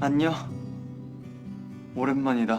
안녕. 오랜만이다.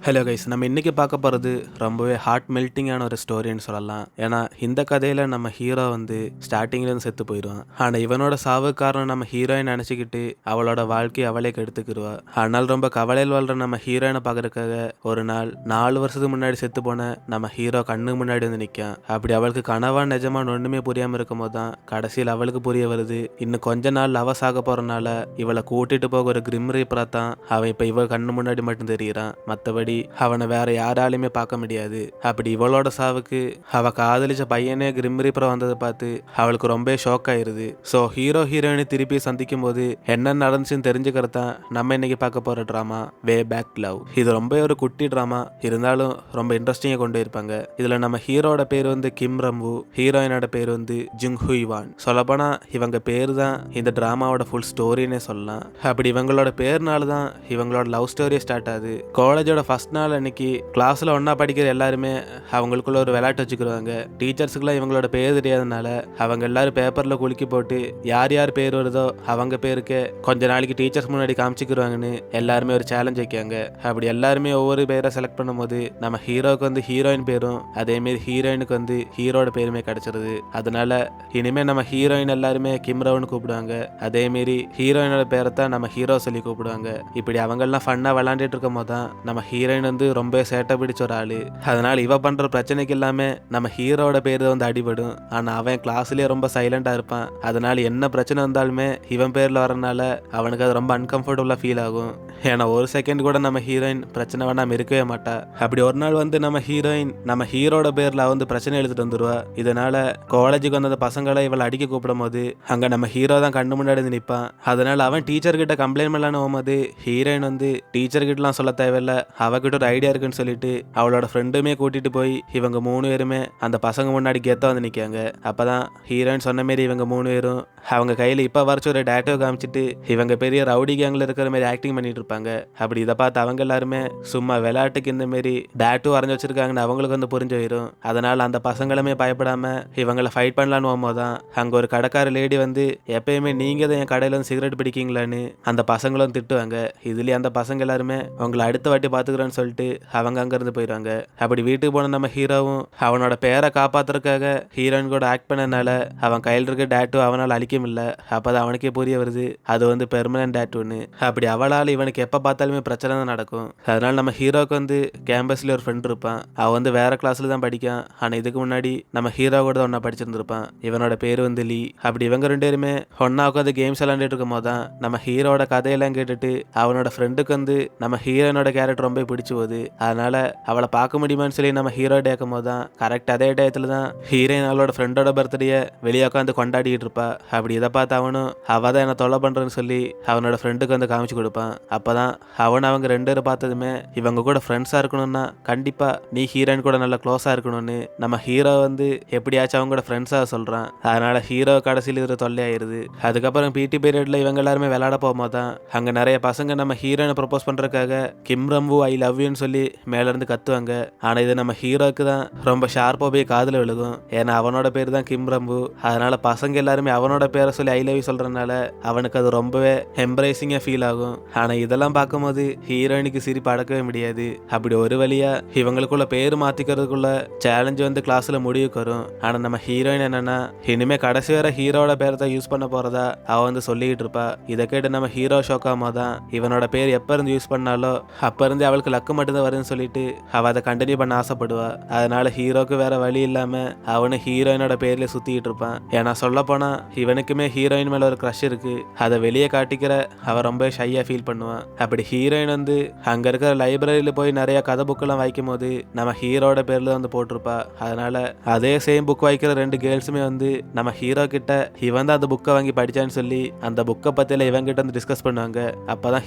Hello guys, நம்ம இன்றைக்கி பார்க்க போகிறது ரொம்பவே ஹார்ட் மெல்ட்டிங்கான ஒரு ஸ்டோரின்னு சொல்லலாம். ஏன்னா இந்த கதையில் நம்ம ஹீரோ வந்து ஸ்டார்டிங்லேருந்து செத்து போயிடுவான். ஆனால் இவனோட சாவு காரணம் நம்ம ஹீரோயின் நினச்சிக்கிட்டு அவளோட வாழ்க்கையை அவளே கெடுத்துக்கிடுவா. ஆனால் ரொம்ப கவலையில் வாழ்கிற நம்ம ஹீரோயினை பார்க்கறதுக்காக ஒரு நாள் 4 வருஷத்துக்கு முன்னாடி செத்து போன நம்ம ஹீரோ கண்ணு முன்னாடி வந்து நிற்கான். அப்படி அவளுக்கு கனவா நிஜமான ஒன்றுமே புரியாமல் இருக்கும் போது தான் கடைசியில் அவளுக்கு புரிய வருது, இன்னும் கொஞ்ச நாள் அவ சாக போகிறனால இவளை கூட்டிகிட்டு போக ஒரு கிரிம் ரீப்பராக தான் அவன் இப்போ இவள் கண்ணு முன்னாடி மட்டும் தெரிகிறான். மற்றபடி அவனை வேற யாராலையுமே பார்க்க முடியாது. அப்படி இவளோட சாவுக்கு அவ காதலிச்ச பையனே கிரிம் ரீப்பரா வந்ததை பார்த்து அவளுக்கு ரொம்ப ஷாக் ஆயிருது. ஸோ ஹீரோ ஹீரோயினை திருப்பி சந்திக்கும் போது என்ன நடந்துச்சுன்னு தெரிஞ்சுக்கிறதான் நம்ம இன்னைக்கு பார்க்க போற ட்ராமா வே பேக் லவ். இது ரொம்ப ஒரு குட்டி ட்ராமா, இருந்தாலும் ரொம்ப இன்ட்ரெஸ்டிங்கா கொண்டு இருப்பாங்க. இதுல நம்ம ஹீரோட பேர் வந்து கிம் ரம்வு, ஹீரோயினோட பேர் வந்து ஜுங் ஹுய் வான். சொல்லப்போனா இவங்க பேர் தான் இந்த டிராமாவோட ஃபுல் ஸ்டோரின்னே சொல்லலாம். அப்படி இவங்களோட பேர்னால தான் இவங்களோட லவ் ஸ்டோரியே ஸ்டார்ட் ஆகுது. காலேஜோட ஃபர்ஸ்ட் நாள் அன்னைக்கு கிளாஸில் ஒன்றா படிக்கிற எல்லாருமே அவங்களுக்குள்ள ஒரு விளையாட்டு வச்சுக்கிடுவாங்க. டீச்சர்ஸுக்குலாம் இவங்களோட பேர் தெரியாதனால அவங்க எல்லாரும் பேப்பரில் குலுக்கி போட்டு யார் யார் பேர் வருதோ அவங்க பேருக்கு கொஞ்ச நாளைக்கு டீச்சர்ஸ் முன்னாடி காமிச்சிக்கிடுவாங்கன்னு எல்லாருமே ஒரு சேலஞ்ச் வைக்காங்க. அப்படி எல்லாருமே ஒவ்வொரு பேரை செலக்ட் பண்ணும்போது நம்ம ஹீரோவுக்கு வந்து ஹீரோயின் பேரும் அதேமாரி ஹீரோயினுக்கு வந்து ஹீரோட பேருமே கிடைச்சிருது. அதனால இனிமேல் நம்ம ஹீரோயின் எல்லாருமே கிம்ரவுன்னு கூப்பிடுவாங்க. அதேமாரி ஹீரோயினோட பேரை தான் நம்ம ஹீரோ சொல்லி கூப்பிடுவாங்க. இப்படி அவங்கெல்லாம் ஃபன்னாக விளாண்டுட்டு இருக்கும் போது தான் நம்ம ஹீரோயின் வந்து ரொம்ப சேட்டை பிடிச்ச ஒரு ஆளு. அதனால இவ பண்ற பிரச்சனைக்கு எல்லாமே நம்ம ஹீரோட பேரு வந்து அடிபடும். ஆனா அவன் கிளாஸ்லயே ரொம்ப சைலண்டா இருப்பான். அதனால என்ன பிரச்சனை வந்தாலுமே இவன் பேர்ல வரனால அவனுக்கு அது ரொம்ப அன்கம்ஃபர்டபுளா ஃபீல் ஆகும். ஏன்னா ஒரு செகண்ட் கூட நம்ம ஹீரோயின் பிரச்சனை வேணாம இருக்கவே மாட்டா. அப்படி ஒரு நாள் வந்து நம்ம ஹீரோயின் நம்ம ஹீரோட பேர்ல வந்து பிரச்சனை எழுதிட்டு வந்துருவா. இதனால காலேஜுக்கு வந்த பசங்களை இவளை அடிக்க கூப்பிடும் போது அங்க நம்ம ஹீரோ தான் கண்ணு முன்னாடி வந்து நிற்பான். அதனால அவன் டீச்சர் கிட்ட கம்ப்ளைண்ட் பண்ணலான்னு போகும்போது ஹீரோயின் வந்து டீச்சர் கிட்டலாம் சொல்ல தேவையில்லை, அவகிட்ட ஒரு ஐடியா இருக்குன்னு சொல்லிட்டு அவளோட ஃப்ரெண்டுமே கூட்டிட்டு போய் இவங்க 3 பேருமே அந்த பசங்க முன்னாடி கெத்தா வந்து நிற்காங்க. அப்பதான் ஹீரோயின் சொன்ன மாரி இவங்க 3 பேரும் அவங்க கையில் இப்போ வரைச்சு ஒரு டேட்டோ காமிச்சிட்டு இவங்க பெரிய ரவுடி கேங்கில் இருக்கிற மாதிரி ஆக்டிங் பண்ணிட்டு இருப்பாங்க. அப்படி இதை பார்த்து அவங்க எல்லாருமே சும்மா விளையாட்டுக்கு இந்த மாரி டேட்டோ வரைஞ்சி வச்சிருக்காங்கன்னு அவங்களுக்கு வந்து புரிஞ்சு போயிடும். அதனால அந்த பசங்களுமே பயப்படாம இவங்களை ஃபைட் பண்ணலான்னு போகும்போதான் அங்கே ஒரு கடைக்கார லேடி வந்து எப்பயுமே நீங்க தான் என் கடையில் வந்து சிகரெட் பிடிக்கீங்களான்னு அந்த பசங்களும் திட்டுவாங்க. இதுலேயே அந்த பசங்க எல்லாருமே உங்களை அடுத்த வாட்டி பார்த்துக்கிறேன்னு சொல்லிட்டு அவங்க அங்கிருந்து போயிடுவாங்க. அப்படி வீட்டுக்கு போன நம்ம ஹீரோவும் அவனோட பேரை காப்பாத்துறதுக்காக ஹீரோயின் கூட ஆக்ட் பண்ணனால அவன் கையில் இருக்க டேட்டூ அவனால் அழிக்க முடியல. அப்பதான் அவனுக்கே புரிய வருது அது வந்து பெர்மனன்ட் டேட்டூன்னு. அப்படி அவளால் இவனுக்கு எப்போ பார்த்தாலுமே பிரச்சனை தான் நடக்கும். அதனால நம்ம ஹீரோக்கு வந்து கேம்பஸ்ல ஒரு ஃப்ரெண்ட் இருப்பான். அவன் வந்து வேற கிளாஸ்ல தான் படிக்கான். ஆனா இதுக்கு முன்னாடி நம்ம ஹீரோ கூட தான் ஒன்னா படிச்சிருந்திருப்பான். இவனோட பேர் வந்து லீ. அப்படி இவங்க 2 பேருமே ஒன்னா உட்காந்து கேம்ஸ் விளையாண்டுட்டு இருக்கும் போது தான் நம்ம ஹீரோட கதையெல்லாம் கேட்டுட்டு அவனோட ஃப்ரெண்டுக்கு வந்து நம்ம ஹீரோனோட கேரக்டர் ரொம்ப பிடிச்சு போகுது. அதனால அவளை பார்க்க முடியுமான்னு சொல்லி நம்ம ஹீரோ கேட்கும் போது தான் கரெக்ட் அதே டயத்துல தான் ஹீரோயின் அவளோட ஃப்ரெண்டோட பர்த்டே வெளியே உட்காந்து கொண்டாடிட்டு இருப்பா. அப்படி இதை பார்த்து அவனும் அவ தான் என்ன தொல்லை பண்றேன்னு சொல்லி அவனோட ஃப்ரெண்டுக்கு வந்து காமிச்சு கொடுப்பான். அப்பதான் அவன் அவங்க 2 பேரும் பார்த்ததுமே இவங்க கூட ஃப்ரெண்ட்ஸா இருக்கணும்னா கண்டிப்பா நீ ஹீரோயின் கூட நல்லா க்ளோஸா இருக்கணும்னு நம்ம ஹீரோ வந்து எப்படியாச்சும் அவங்க கூட ஃப்ரெண்ட்ஸா சொல்றான். அதனால ஹீரோ கடைசியில் இது தொல்லையாயிருது. அதுக்கப்புறம் பிடி பீரியட்ல இவங்க எல்லாருமே விளையாட போகும்போது தான் அங்க நிறைய பசங்க நம்ம ஹீரோயினை ப்ரப்போஸ் பண்றதுக்காக கிம் ரம்வு ஐ லவ் யூன்னு சொல்லி மேல இருந்து கத்துவாங்க. ஆனா இது நம்ம ஹீரோக்கு தான் ரொம்ப ஷார்ப்பா போய் காதுல விழுகும். ஏன்னா அவனோட பேர் தான் கிம் ரம்வு. அதனால பசங்க எல்லாருமே அவனோட பேரை சொல்லி ஐ லவ் யூ சொல்றதுனால அவனுக்கு அது ரொம்பவே எம்ப்ரேசிங்கா ஃபீல் ஆகும். ஆனா இதெல்லாம் பார்க்கும்போது ஹீரோயினுக்கு சிரிப்பு அடக்கவே முடியாது. அப்படி ஒரு வழியா இவங்களுக்குள்ள பேர் மாத்திக்கிறதுக்குள்ள சேலஞ்சு வந்து கிளாஸ்ல முடிவுக்கு வரும். ஆனா நம்ம ஹீரோயின் என்னன்னா இனிமே கடைசி வரை ஹீரோட பேரை தான் யூஸ் பண்ண போறதா அவ வந்து சொல்லிட்டு இருப்பா. இதை கேட்டு நம்ம ஹீரோ ஷோக்காம தான் இவனோட பேர் எப்ப இருந்து யூஸ் பண்ணாலோ அப்ப இருந்து அவளுக்கு லக்கு மட்டும்தான் வருதுன்னு சொல்லிட்டு அவ அதை கண்டினியூ பண்ண ஆசைப்படுவா. அதனால ஹீரோக்கு வேற வழி இல்லாம அவனு ஹீரோயினோட பேர்ல சுத்திட்டு இருப்பான். ஏன்னா சொல்ல போனா இவனுக்குமே ஹீரோயின் மேல ஒரு க்ரஷ் இருக்கு. அதை வெளியே காட்டிக்கிற அவ ரொம்ப ஷையா ஃபீல் பண்ணுவான். அப்படி ஹீரோயின் வந்து அங்க இருக்கிற லைப்ரரியில போய் நிறைய கதை புக்கெல்லாம் வைக்கும் போது நம்ம ஹீரோட பேர்ல வந்து போட்டிருப்பா. அதனால அதே சேம் புக் வைக்கிற 2 கேர்ள்ஸுமே வந்து நம்ம ஹீரோ கிட்ட இவன் தான் அந்த புக்கை வாங்கி படிச்சான்னு சொல்லி அந்த புக்கை பத்தியில இவன் கிட்ட வந்து டிஸ்கஸ் பண்ணுவாங்க. அப்பதான்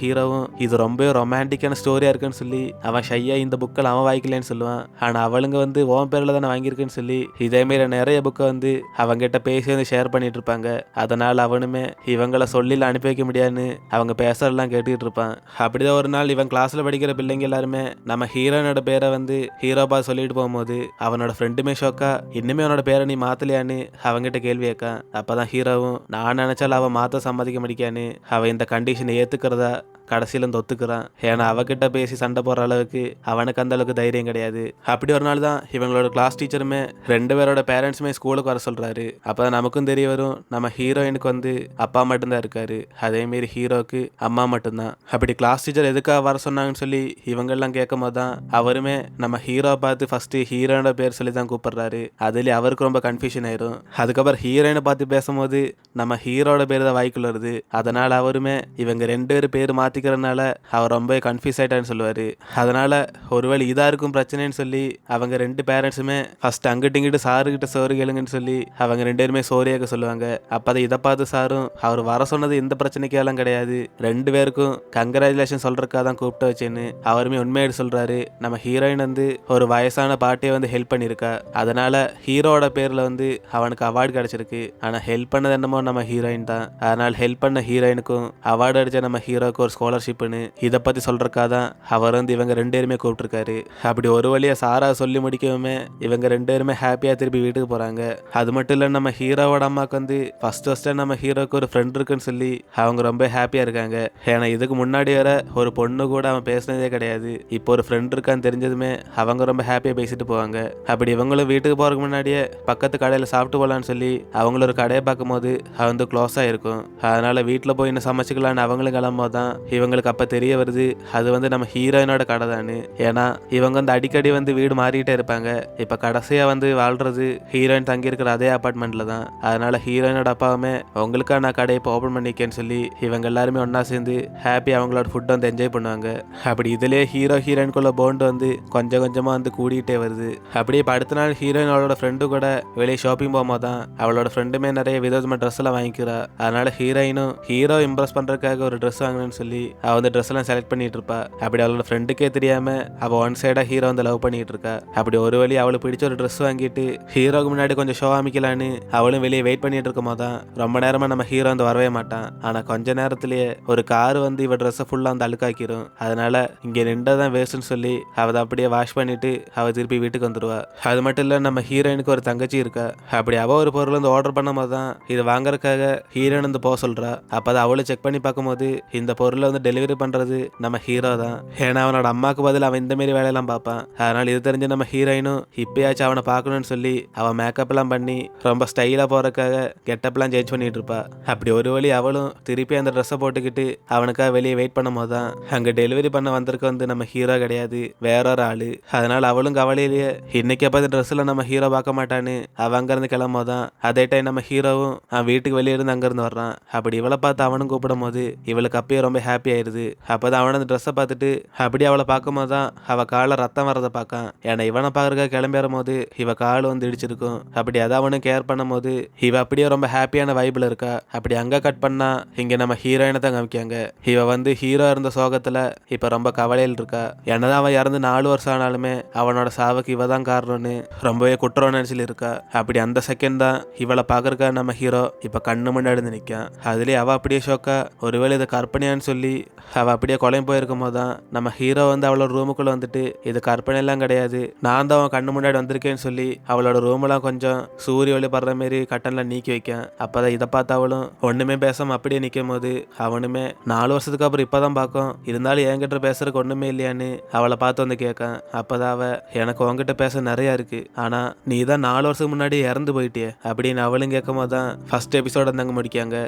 ஹீரோவும் இது ரொம்ப ரொமான்டிக்கான ஸ்டோரியா இருக்குன்னு சொல்லி அவன் ஷையா இந்த புக்கில் அவன் வாங்கிக்கலன்னு சொல்லுவான். ஆனா அவளுங்க வந்து உன் பேர்ல தானே வாங்கியிருக்குன்னு சொல்லி இதே மாதிரி நிறைய புக்கை வந்து அவங்கிட்ட பேசி வந்து ஷேர் பண்ணிட்டு இருப்பாங்க. அதனால அவனுமே இவங்களை சொல்லில அனுப்பி வைக்க முடியாதுன்னு அவங்க பேசறதெல்லாம் கேட்டுக்கிட்டு இருப்பான். அப்படிதான் ஒரு நாள் இவன் கிளாஸ்ல படிக்கிற பிள்ளைங்க எல்லாருமே நம்ம ஹீரோனோட பேரை வந்து ஹீரோபா சொல்லிட்டு போகும்போது அவனோட ஃப்ரெண்டுமே ஷோக்கா இன்னுமே அவனோட பேரை நீ மாத்தலையான்னு அவங்கிட்ட கேள்வி கேட்கான். அப்பதான் ஹீரோவும் நான் நினைச்சாலும் அவன் மாத்த சம்மதிக்க முடிக்கான்னு அவன் இந்த கண்டிஷனை ஏத்துக்கிறதா கடைசியில இருந்து ஒத்துக்கிறான். ஏன்னா அவகிட்ட பேசி சண்டை போடுற அளவுக்கு அவனுக்கு அந்த அளவுக்கு தைரியம் கிடையாது. அப்படி ஒரு நாள் தான் இவங்களோட கிளாஸ் டீச்சருமே 2 பேரோட பேரண்ட்ஸுமே ஸ்கூலுக்கு வர சொல்றாரு. அப்பதான் நமக்கும் தெரிய வரும் நம்ம ஹீரோயினுக்கு வந்து அப்பா மட்டும்தான் இருக்காரு, அதே மாரி ஹீரோக்கு அம்மா மட்டும்தான். அப்படி கிளாஸ் டீச்சர் எதுக்காக வர சொன்னாங்கன்னு சொல்லி இவங்கெல்லாம் கேட்கும் போது தான் அவருமே நம்ம ஹீரோ பார்த்து ஃபர்ஸ்ட் ஹீரோனோட பேர் சொல்லி தான் கூப்பிடுறாரு. அதுல அவருக்கு ரொம்ப கன்ஃபியூஷன் ஆயிரும். அதுக்கப்புறம் ஹீரோயினை பார்த்து பேசும்போது நம்ம ஹீரோட பேர் தான் வாய்க்குள்ள வருது. அதனால அவருமே இவங்க 2 பேர் பேர் மாத்திக்கிறதுனால அவர் ரொம்ப கன்ஃபியூஸ் ஆயிட்டான்னு சொல்லுவாரு. அதனால ஒருவேளை இதா இருக்கும் பிரச்சனைன்னு சொல்லி அவங்க 2 பேரண்ட்ஸுமே ஃபர்ஸ்ட் அங்கிட்டு இங்கிட்டு சாருகிட்ட சோறு கேளுங்கன்னு சொல்லி அவங்க 2 பேருமே சோறியாக சொல்லுவாங்க. அப்பதான் இதை பார்த்து சாரும் அவர் வர சொன்னது எந்த பிரச்சனைக்கெல்லாம் கிடையாது, 2 பேருக்கும் கங்க்ராச்சுலேஷன் சொல்றதுக்காக தான் கூப்பிட்டு வச்சேன்னு அவருமே உண்மையை சொல்றாரு. நம்ம ஹீரோயின் வந்து ஒரு வயசான பாட்டியை வந்து ஹெல்ப் பண்ணியிருக்கா. அதனால ஹீரோட பேர்ல வந்து அவனுக்கு அவார்டு கிடைச்சிருக்கு. ஆனா ஹெல்ப் பண்ணது என்னமோ நம்ம ஹீரோயின் தான். அதனால ஹெல்ப் பண்ண ஹீரோயினுக்கும் அவார்டு அடிச்ச நம்ம ஹீரோக்கு ஒரு ஸ்காலர்ஷிப்னு இதை பத்தி சொல்றதுக்காக தான் அவர் வந்து இவங்க 2 பேருமே கூப்பிட்டுருக்காரு. அப்படி ஒரு வழியா சாரா சொல்லி முடிக்கவுமே இவங்க 2 பேருமே ஹாப்பியா திருப்பி வீட்டுக்கு போறாங்க. அது மட்டும் இல்ல நம்ம ஹீரோவோட அம்மாக்கு வந்து ஃபர்ஸ்ட் நம்ம ஹீரோக்கு ஒரு ஃப்ரெண்ட் இருக்குன்னு சொல்லி அவங்க ரொம்ப ஹாப்பியா இருக்காங்க. ஏன்னா இதுக்கு முன்னாடி வர ஒரு பொண்ணு கூட அவன் பேசினதே கிடையாது. இப்போ ஒரு ஃப்ரெண்ட் இருக்கான்னு தெரிஞ்சதுமே அவங்க ரொம்ப ஹாப்பியா பேசிட்டு போவாங்க. அப்படி இவங்களும் வீட்டுக்கு போறதுக்கு முன்னாடியே பக்கத்து கடையில சாப்பிட்டு போலான்னு சொல்லி அவங்கள ஒரு கடையை பார்க்கும்போது அது வந்து க்ளோஸா இருக்கும். அதனால வீட்டுல போய் இன்னும் சமைச்சுக்கலான்னு அவங்களும் கிளம்பும்போது தான் இவங்களுக்கு அப்ப தெரிய வருது அது வந்து நம்ம ஹீரோயினோட கடை தானு. ஏன்னா இவங்க வந்து அடிக்கடி வந்து வீடு மாறிட்டே இருப்பாங்க. இப்ப கடைசியா வந்து வாழ்றது ஹீரோயின் தங்கி இருக்கிற அதே அபார்ட்மெண்ட்ல தான். அதனால ஹீரோயினோட அப்பாவுமே உங்களுக்கா நான் கடையை இப்போ ஓபன் பண்ணிக்கேன்னு சொல்லி இவங்க எல்லாருமே ஒன்னா சேர்ந்து ஹாப்பி அவங்களோட ஃபுட் வந்து என்ஜாய் பண்ணுவாங்க. அப்படி இதுலயே ஹீரோயின்குள்ள பாண்ட் வந்து கொஞ்சம் கொஞ்சமா வந்து கூடிட்டே வருது. அப்படியே அடுத்த நாள் ஹீரோயின் அவளோட ஃப்ரெண்டு கூட வெளியே ஷாப்பிங் போகும்போது தான் அவளோட ஃப்ரெண்டுமே நிறைய விதவிதமான ட்ரெஸ் எல்லாம் வாங்கிக்கிறா. அதனால ஹீரோயினும் ஹீரோ இம்ப்ரெஸ் பண்றதுக்காக ஒரு ட்ரெஸ் வாங்கணும்னு சொல்லி அவ வந்து ட்ரெஸ் எல்லாம் செலக்ட் பண்ணிட்டு இருப்பா. அப்படி அவளோட ஃப்ரெண்டுக்கே தெரியாம அவ ஒன் சைடா ஹீரோ வந்து லவ் பண்ணிட்டு இருக்கா. அப்படி ஒரு வழி அவளுக்கு பிடிச்ச ஒரு ட்ரெஸ் வாங்கிட்டு ஹீரோக்கு முன்னாடி கொஞ்சம் ஷோ அமைக்கலான்னு அவளும் வெளியே வெயிட் பண்ணிட்டு இருக்கும் போது தான் ரொம்ப நேரமா நம்ம ஹீரோ வந்து வரவே மாட்டான். ஆனா கொஞ்ச நேரத்திலேயே ஒரு கார் வந்து இவ ட்ரெஸ் ஃபுல்லா வந்து அழுக்காக்கிரும். அதனால இங்க நின்றதான் வேஸ்ட்னு சொல்லி அவ அப்படியே வாஷ் பண்ணிட்டு அவ திருப்பி வீட்டுக்கு வந்துடுவா. அது மட்டும் இல்ல நம்ம ஹீரோயினுக்கு ஒரு தங்கச்சி இருக்கா. அப்படி அவ ஒரு பொருள் வந்து ஆர்டர் பண்ணும் போது தான் இது வாங்குறதுக்காக ஹீரோயின் வந்து போக சொல்றா. அப்பதான் அவளும் செக் பண்ணி பார்க்கும்போது இந்த பொருளை வந்து டெலிவரி பண்றது நம்ம ஹீரோ தான். ஏன்னா அவனோட அம்மாக்கு பதில் அவன் இந்த மாதிரி வேலையெல்லாம் பார்ப்பான். அதனால இது தெரிஞ்ச நம்ம ஹீரோயினும் இப்பயாச்சும் அவனை பார்க்கணும்னு சொல்லி அவன் மேக்கப் எல்லாம் பண்ணி ரொம்ப ஸ்டைலா போறதுக்காக கெட்டப் எல்லாம் சேஞ்ச் பண்ணிட்டு இருப்பா. அப்படி ஒரு வழி அவளும் திருப்பி அந்த ட்ரெஸ்ஸை போட்டுக்கிட்டு அவனுக்காக வெளியே வெயிட் பண்ணும் போது தான் அங்க டெலிவரி பண்ண வந்திருக்க வந்து நம்ம ஹீரோ கிடையாது, வேற ஒரு ஆளு. அதனால அவளும் கவலையிலேயே இன்னைக்கு அப்ப இந்த ட்ரெஸ்ல நம்ம ஹீரோ பார்க்க மாட்டான்னு அவ அங்க இருந்து கிளம்பும் போதான் அதே டைம் நம்ம ஹீரோவும் அவன் வீட்டுக்கு வெளியே இருந்து அங்க இருந்து வர்றான். அப்படி இவளை பார்த்து அவனும் கூப்பிடும் போது இவளுக்கு அப்பயே ரொம்ப ஹாப்பி ஆயிருது. அப்பதான் அவன அந்த ட்ரெஸ்ஸை பார்த்துட்டு அப்படி அவளை பார்க்கும் போது தான் அவ கால ரத்தம் வரதை பார்க்கான். ஏன்னா இவனை பார்க்கறதுக்காக கிளம்பும் போது இவ கால் வந்து இடிச்சிருக்கும். அப்படி அதை அவனும் கேர் பண்ணும் போது இவ அப்படியே ரொம்ப ஹாப்பியான வைப்ல இருக்கா. அப்படி அங்க கட் பண்ணா இங்க நம்ம ஹீரோயினை தான் காமிக்காங்க. இவ வந்து ஹீரோ இருந்த சோகத்துல இப்ப ரொம்ப கவலையில் இருக்கா. என்னதான் அவன் இறந்து 4 வருஷம் ஆனாலுமே அவனோட சாவுக்கு இவ தான் காரணம்னு ரொம்பவே குற்றம் நினைச்சில் இருக்கா. அப்படி அந்த செகண்ட் தான் இவளை பார்க்கறக்கா நம்ம ஹீரோ இப்ப கண்ணு முன்னாடி நிற்கான். அதுலயே அவ அப்படியே ஷோக்கா ஒருவேளை இதை கற்பனையான்னு சொல்லி அவ அப்படியே கொலையும் போயிருக்கும் போதுதான் நம்ம ஹீரோ வந்து அவளோட ரூமுக்குள்ள வந்துட்டு இது கற்பனை எல்லாம் கிடையாது, நான் தான் அவன் கண்ணு முன்னாடி வந்திருக்கேன்னு சொல்லி அவளோட ரூம் எல்லாம் கொஞ்சம் சூரிய ஒளி படுற மாதிரி கட்டன்லாம் நீக்கி வைக்கான். அப்பதான் இதை பார்த்து அவளும் ஒண்ணுமே பேசாம அப்படியே நிற்கும் போது அவனுமே 4 வருஷத்துக்கு அப்புறம் இப்பதான் பார்க்கும், இருந்தாலும் என்கிட்ட பேசுறதுக்கு ஒண்ணுமே இல்லையான்னு அவளை பார்த்து வந்து கேட்கான். அப்பதான் அவ எனக்கு உங்ககிட்ட பேச நிறைய இருக்கு, ஆனா நீ தான் 4 வருஷத்துக்கு முன்னாடி இறந்து போயிட்டியே அப்படின்னு அவளும் கேட்கும் போதுதான் ஃபர்ஸ்ட் எபிசோட தாங்க முடிக்காங்க.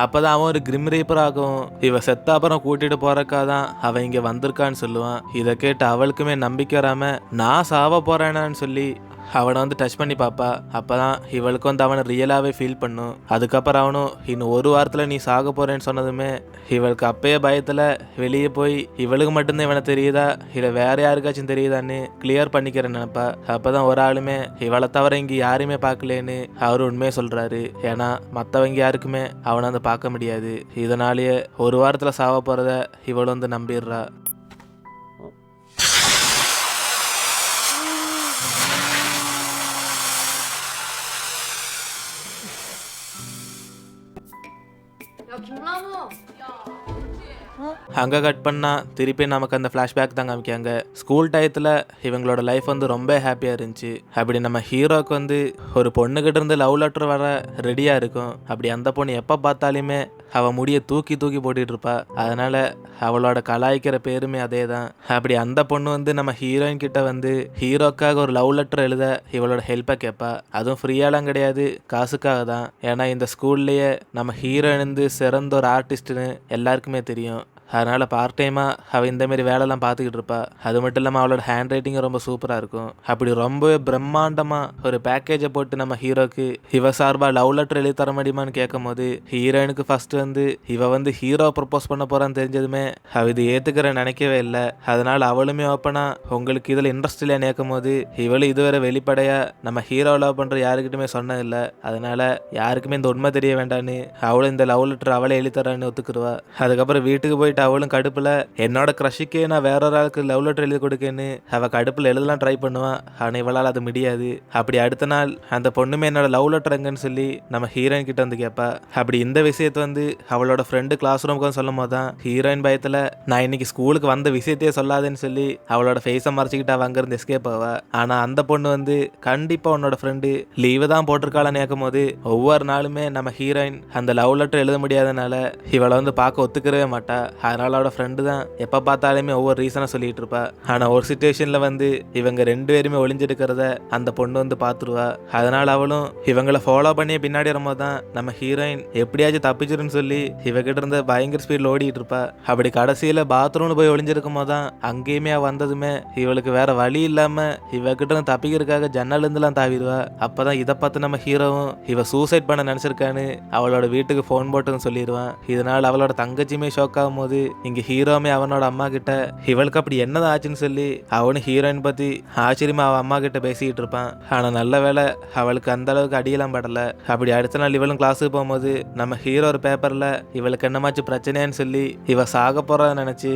அப்பதான் அவன் ஒரு கிரிம் ரீப்பர் ஆகும். இவ செத்த அப்புறம் கூட்டிட்டு போறக்காதான் அவன் இங்க வந்திருக்கான்னு சொல்லுவான். இதை கேட்டு அவளுக்குமே நம்பிக்கை வராம நான் சாவ போறேனான்னு சொல்லி அவனை வந்து டச் பண்ணி பார்ப்பா. அப்பதான் இவளுக்கு வந்து அவனை ரியலாவே ஃபீல் பண்ணும். அதுக்கப்புறம் அவனும் இன்னும் 1 வாரத்துல நீ சாக போறேன்னு சொன்னதுமே இவளுக்கு அப்பயே பயத்துல வெளியே போய் இவளுக்கு மட்டும்தான் இவனை தெரியுதா இல்ல வேற யாருக்காச்சும் தெரியுதான்னு கிளியர் பண்ணிக்கிறேன்னு நினைப்பா. அப்பதான் ஒரு ஆளுமே இவளை தவிர இங்க யாருமே பார்க்கலேன்னு அவரு உண்மையை சொல்றாரு. ஏன்னா மற்றவங்க யாருக்குமே அவனை வந்து பார்க்க முடியாது. இதனாலேயே 1 வாரத்துல சாவ போறத இவள் வந்து நம்பிடுறா. அங்கே கட் பண்ணால் திருப்பி நமக்கு அந்த ஃப்ளாஷ்பேக் தான் காமிக்காங்க. ஸ்கூல் டயத்தில் இவங்களோட லைஃப் வந்து ரொம்ப ஹாப்பியாக இருந்துச்சு. அப்படி நம்ம ஹீரோக்கு வந்து ஒரு பொண்ணுக்கிட்ட இருந்து லவ் லெட்டர் வர ரெடியாக இருக்கும். அப்படி அந்த பொண்ணு எப்போ பார்த்தாலுமே அவள் முடியை தூக்கி தூக்கி போட்டுட்டு இருப்பா. அதனால் அவளோட கலாய்க்கிற பேருமே அதே தான். அப்படி அந்த பொண்ணு வந்து நம்ம ஹீரோயின் கிட்ட வந்து ஹீரோக்காக ஒரு லவ் லெட்டர் எழுத இவளோட ஹெல்ப்பை கேட்பா. அதுவும் ஃப்ரீயாலாம் கிடையாது, காசுக்காக தான். ஏன்னா இந்த ஸ்கூல்லையே நம்ம ஹீரோயின் வந்து சிறந்த ஒரு ஆர்டிஸ்ட்னு எல்லாருக்குமே தெரியும். அதனால் பார்ட் டைமாக அவள் இந்தமாரி வேலைலாம் பார்த்துக்கிட்டு இருப்பா. அது மட்டும் இல்லாமல் அவளோட ஹேண்ட் ரைட்டிங்கும் ரொம்ப சூப்பராக இருக்கும். அப்படி ரொம்பவே பிரம்மாண்டமாக ஒரு பேக்கேஜை போட்டு நம்ம ஹீரோக்கு இவ சார்பாக லவ் லெட்டர் எழுதி தர முடியுமான்னு கேட்கும் போது ஹீரோயினுக்கு ஃபஸ்ட்டு வந்து இவ வந்து ஹீரோ ப்ரப்போஸ் பண்ண போகிறான்னு தெரிஞ்சதுமே அவள் இது ஏற்றுக்கிற நினைக்கவே இல்லை. அதனால் அவளுமே ஓப்பனாக உங்களுக்கு இதில் இன்ட்ரெஸ்ட் இல்லையா கேட்கும் போது இவளும் இதுவரை வெளிப்படையாக நம்ம ஹீரோ லவ் பண்ணுற யாருக்கிட்டுமே சொன்னதில்லை. அதனால் யாருக்குமே இந்த உண்மை தெரிய வேண்டான்னு அவளும் இந்த லவ் லெட்டர் அவளே எழுதி தரான்னு ஒத்துக்குருவா. அதுக்கப்புறம் வீட்டுக்கு போயிட்டு அவளும் கடுப்புல என்னோட க்ரஷுக்கே நான் வேற ஒரு ஆளுக்கு லவ் லெட்டர் எழுதி கொடுக்கேன்னு அவள் கடுப்புல எழுதலாம் ட்ரை பண்ணுவான். ஆனால் இவளால் அது முடியாது. அப்படி அடுத்த நாள் அந்த பொண்ணுமே என்னோட லவ் லெட்டர் எங்கன்னு சொல்லி நம்ம ஹீரோயின் கிட்ட வந்து கேட்பா. அப்படி இந்த விஷயத்தை வந்து அவளோட ஃப்ரெண்டு கிளாஸ் ரூமுக்கு சொல்லும் போது தான் ஹீரோயின் பயத்தில் நான் இன்னைக்கு ஸ்கூலுக்கு வந்த விஷயத்தையே சொல்லாதேன்னு சொல்லி அவளோட ஃபேஸை மறைச்சிக்கிட்டு அவள் அங்கேருந்து எஸ்கேப் ஆவா. ஆனால் அந்த பொண்ணு வந்து கண்டிப்பாக உன்னோட ஃப்ரெண்டு லீவு தான் போட்டிருக்காளான்னு கேட்கும் போது ஒவ்வொரு நாளுமே நம்ம ஹீரோயின் அந்த லவ் லெட்டர் எழுத முடியாதனால இவளை வந்து பார்க்க ஒத்துக்கவே மாட்டா. அதனால அவளோட ஃப்ரெண்டு தான் எப்போ பார்த்தாலுமே ஒவ்வொரு ரீசனாக சொல்லிட்டு இருப்பா. ஆனால் ஒரு சுச்சுவேஷனில் வந்து இவங்க 2 பேருமே ஒளிஞ்சிருக்கிறத அந்த பொண்ணு வந்து பார்த்துருவா. அதனால அவளும் இவங்களை ஃபாலோ பண்ணி பின்னாடி வரும்போது தான் நம்ம ஹீரோயின் எப்படியாச்சும் தப்பிச்சிருன்னு சொல்லி இவகிட்ட இருந்த பயங்கர ஸ்பீடில் ஓடிட்டு இருப்பா. அப்படி கடைசியில் பாத்ரூம்னு போய் ஒளிஞ்சிருக்கும் போது தான் அங்கேயுமே வந்ததுமே இவளுக்கு வேற வழி இல்லாமல் இவகிட்ட இருந்து தப்பிக்கிறதுக்காக ஜன்னல்லேருந்துலாம் தாவிடுவா. அப்போதான் இதை பார்த்து நம்ம ஹீரோவும் இவ சூசைட் பண்ண நினச்சிருக்கான்னு அவளோட வீட்டுக்கு ஃபோன் போட்டுன்னு சொல்லிடுவான். இதனால் அவளோட தங்கச்சியுமே ஷாக் ஆகும் போது இங்க ஹீரோமே அவனோட அம்மா கிட்ட இவளுக்கு அப்படி என்னதான் ஆச்சுன்னு சொல்லி அவனு ஹீரோயின் பத்தி ஆச்சரியமா அவன் அம்மா கிட்ட பேசிக்கிட்டு இருப்பான். ஆனா நல்ல வேலை அவளுக்கு அந்த அளவுக்கு அடியெல்லாம் படல. அப்படி அடுத்த நாள் இவளும் கிளாஸுக்கு போகும்போது நம்ம ஹீரோ ஒரு பேப்பர்ல இவளுக்கு என்னமாச்சு பிரச்சனையான்னு சொல்லி இவ சாக போறத நினைச்சு